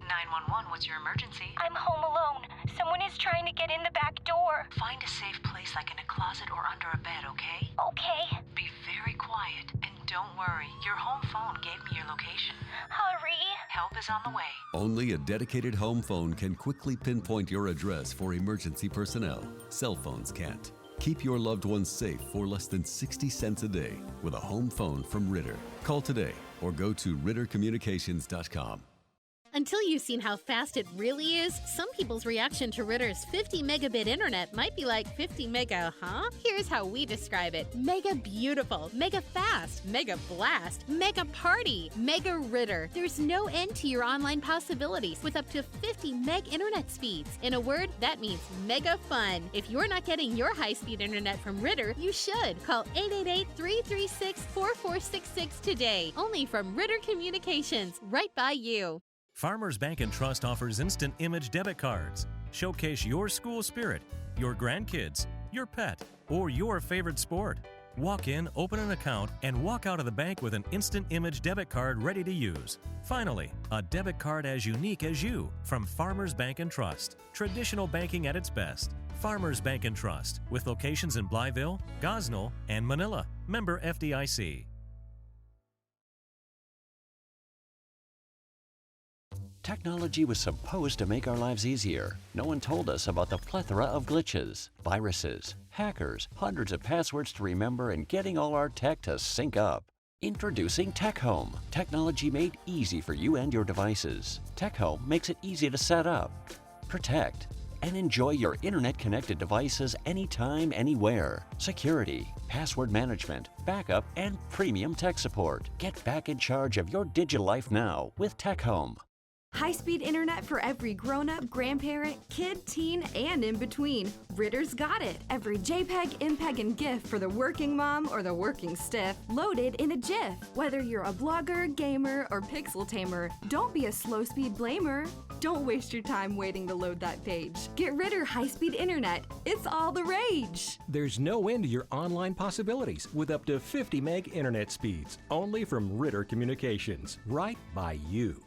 [SPEAKER 7] 911, what's your emergency?
[SPEAKER 8] I'm home alone. Someone is trying to get in the back door.
[SPEAKER 7] Find a safe place like in a closet or under a bed, okay?
[SPEAKER 8] Okay.
[SPEAKER 7] Be very quiet and don't worry. Your home phone gave me your location.
[SPEAKER 8] Hurry.
[SPEAKER 7] Help is on the way.
[SPEAKER 6] Only a dedicated home phone can quickly pinpoint your address for emergency personnel. Cell phones can't. Keep your loved ones safe for less than 60 cents a day with a home phone from Ritter. Call today or go to rittercommunications.com.
[SPEAKER 9] Until you've seen how fast it really is, some people's reaction to Ritter's 50 megabit internet might be like 50 mega, huh? Here's how we describe it. Mega beautiful, mega fast, mega blast, mega party, mega Ritter. There's no end to your online possibilities with up to 50 meg internet speeds. In a word, that means mega fun. If you're not getting your high-speed internet from Ritter, you should. Call 888-336-4466 today. Only from Ritter Communications, right by you.
[SPEAKER 5] Farmers Bank and Trust offers instant image debit cards. Showcase your school spirit, your grandkids, your pet, or your favorite sport. Walk in, open an account, and walk out of the bank with an instant image debit card ready to use. Finally, a debit card as unique as you from Farmers Bank and Trust. Traditional banking at its best. Farmers Bank and Trust, with locations in Blytheville, Gosnell, and Manila. Member FDIC.
[SPEAKER 10] Technology was supposed to make our lives easier. No one told us about the plethora of glitches, viruses, hackers, hundreds of passwords to remember, and getting all our tech to sync up. Introducing Tech Home. Technology made easy for you and your devices. Tech Home makes it easy to set up, protect, and enjoy your internet-connected devices anytime, anywhere. Security, password management, backup, and premium tech support. Get back in charge of your digital life now with Tech Home.
[SPEAKER 11] High-speed internet for every grown-up, grandparent, kid, teen, and in between. Ritter's got it. Every JPEG, MPEG, and GIF for the working mom or the working stiff, loaded in a GIF. Whether you're a blogger, gamer, or pixel tamer, don't be a slow-speed blamer. Don't waste your time waiting to load that page. Get Ritter high-speed internet. It's all the rage.
[SPEAKER 12] There's no end to your online possibilities with up to 50 meg internet speeds. Only from Ritter Communications. Right by you.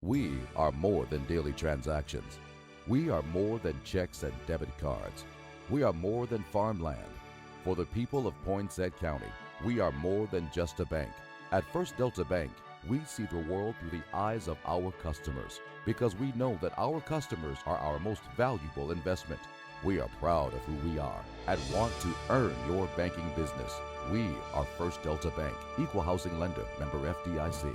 [SPEAKER 3] We are more than daily transactions. We are more than checks and debit cards. We are more than farmland. For the people of Poinsett County, we are more than just a bank. At First Delta Bank, we see the world through the eyes of our customers because we know that our customers are our most valuable investment. We are proud of who we are and want to earn your banking business. We are First Delta Bank, equal housing lender, member FDIC.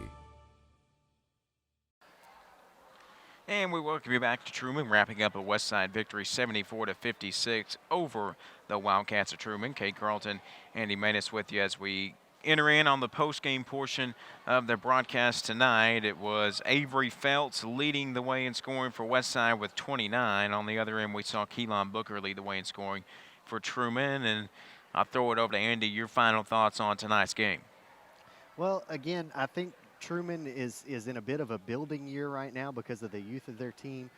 [SPEAKER 1] And we welcome you back to Trumann, wrapping up a Westside victory 74-56 over the Wildcats of Trumann. Kate Carlton, Andy Manis with you as we enter in on the post-game portion of the broadcast tonight. It was Avery Feltz leading the way in scoring for Westside with 29. On the other end, we saw Keelan Booker lead the way in scoring for Trumann. And I'll throw it over to Andy. Your final thoughts on tonight's game?
[SPEAKER 2] Well, again, I think Trumann is in a bit of a building year right now because of the youth of their team.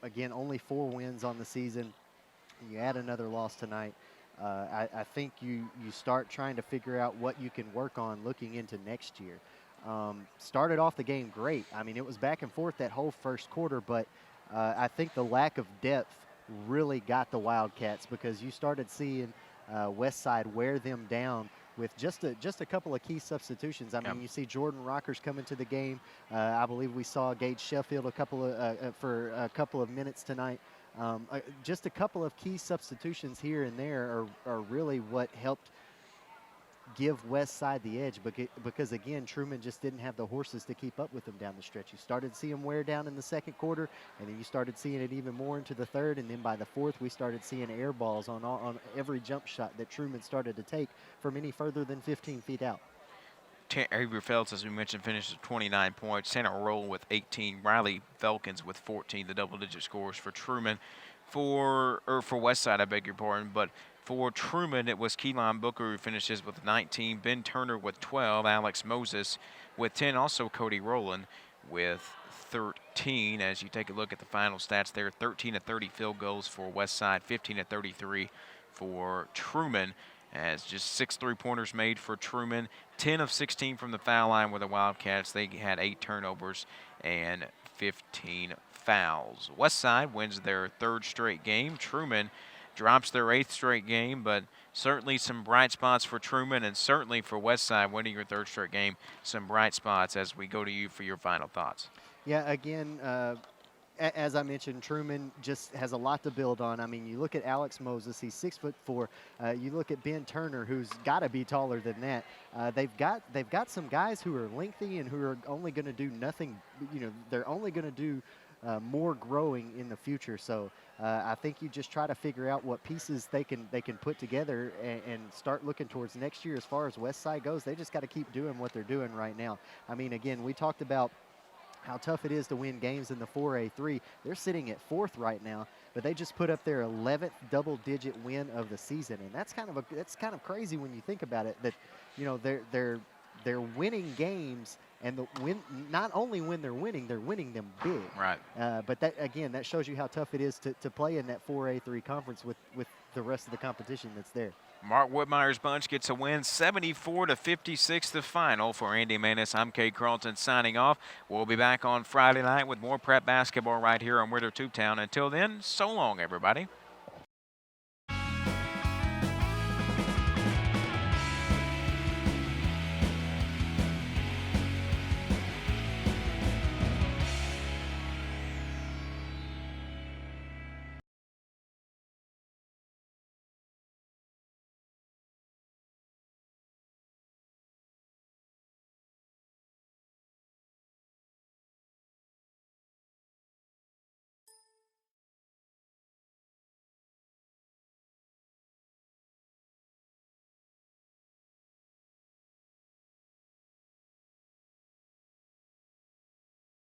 [SPEAKER 2] Again, only 4 wins on the season. You add another loss tonight. I think you start trying to figure out what you can work on looking into next year. Started off the game great. I mean, it was back and forth that whole first quarter, but I think the lack of depth really got the Wildcats because you started seeing Westside wear them down with just a couple of key substitutions. I mean, you see Jordan Rockers come into the game. I believe we saw Gage Sheffield for a couple of minutes tonight. Just a couple of key substitutions here and there are really what helped give Westside the edge because, again, Trumann just didn't have the horses to keep up with them down the stretch. You started to see them wear down in the second quarter, and then you started seeing it even more into the third, and then by the fourth, we started seeing air balls on every jump shot that Trumann started to take from any further than 15 feet out.
[SPEAKER 1] Avery Feltz, as we mentioned, finished with 29 points. Santa Roll with 18. Riley Felkins with 14, the double-digit scores for Trumann. For Westside, I beg your pardon, but for Trumann, it was Keelan Booker who finishes with 19, Ben Turner with 12, Alex Moses with 10, also Cody Rowland with 13. As you take a look at the final stats there, 13 of 30 field goals for Westside, 15 of 33 for Trumann. As just 6 3-pointers made for Trumann, 10 of 16 from the foul line with the Wildcats. They had 8 turnovers and 15 fouls. Westside wins their 3rd straight game. Trumann drops their 8th straight game, but certainly some bright spots for Trumann and certainly for Westside winning your 3rd straight game. Some bright spots as we go to you for your final thoughts.
[SPEAKER 2] Yeah, again, as I mentioned, Trumann just has a lot to build on. I mean, you look at Alex Moses, he's 6'4". You look at Ben Turner, who's got to be taller than that. They've got some guys who are lengthy and who are only going to do nothing. You know, they're only going to do more growing in the future. So I think you just try to figure out what pieces they can put together and start looking towards next year. As far as Westside goes, they just got to keep doing what they're doing right now. I mean, again, we talked about how tough it is to win games in the 4A3. They're sitting at 4th right now, but they just put up their 11th double-digit win of the season, and that's kind of crazy when you think about it. That, you know, they're winning games, and not only when they're winning them big.
[SPEAKER 1] Right.
[SPEAKER 2] But that, again, that shows you how tough it is to play in that 4A3 conference with the rest of the competition that's there.
[SPEAKER 1] Mark Whitmire's bunch gets a win, 74-56, the final. For Andy Manis, I'm Kate Carlton signing off. We'll be back on Friday night with more prep basketball right here on Ritter Tubetown. Until then, so long, everybody.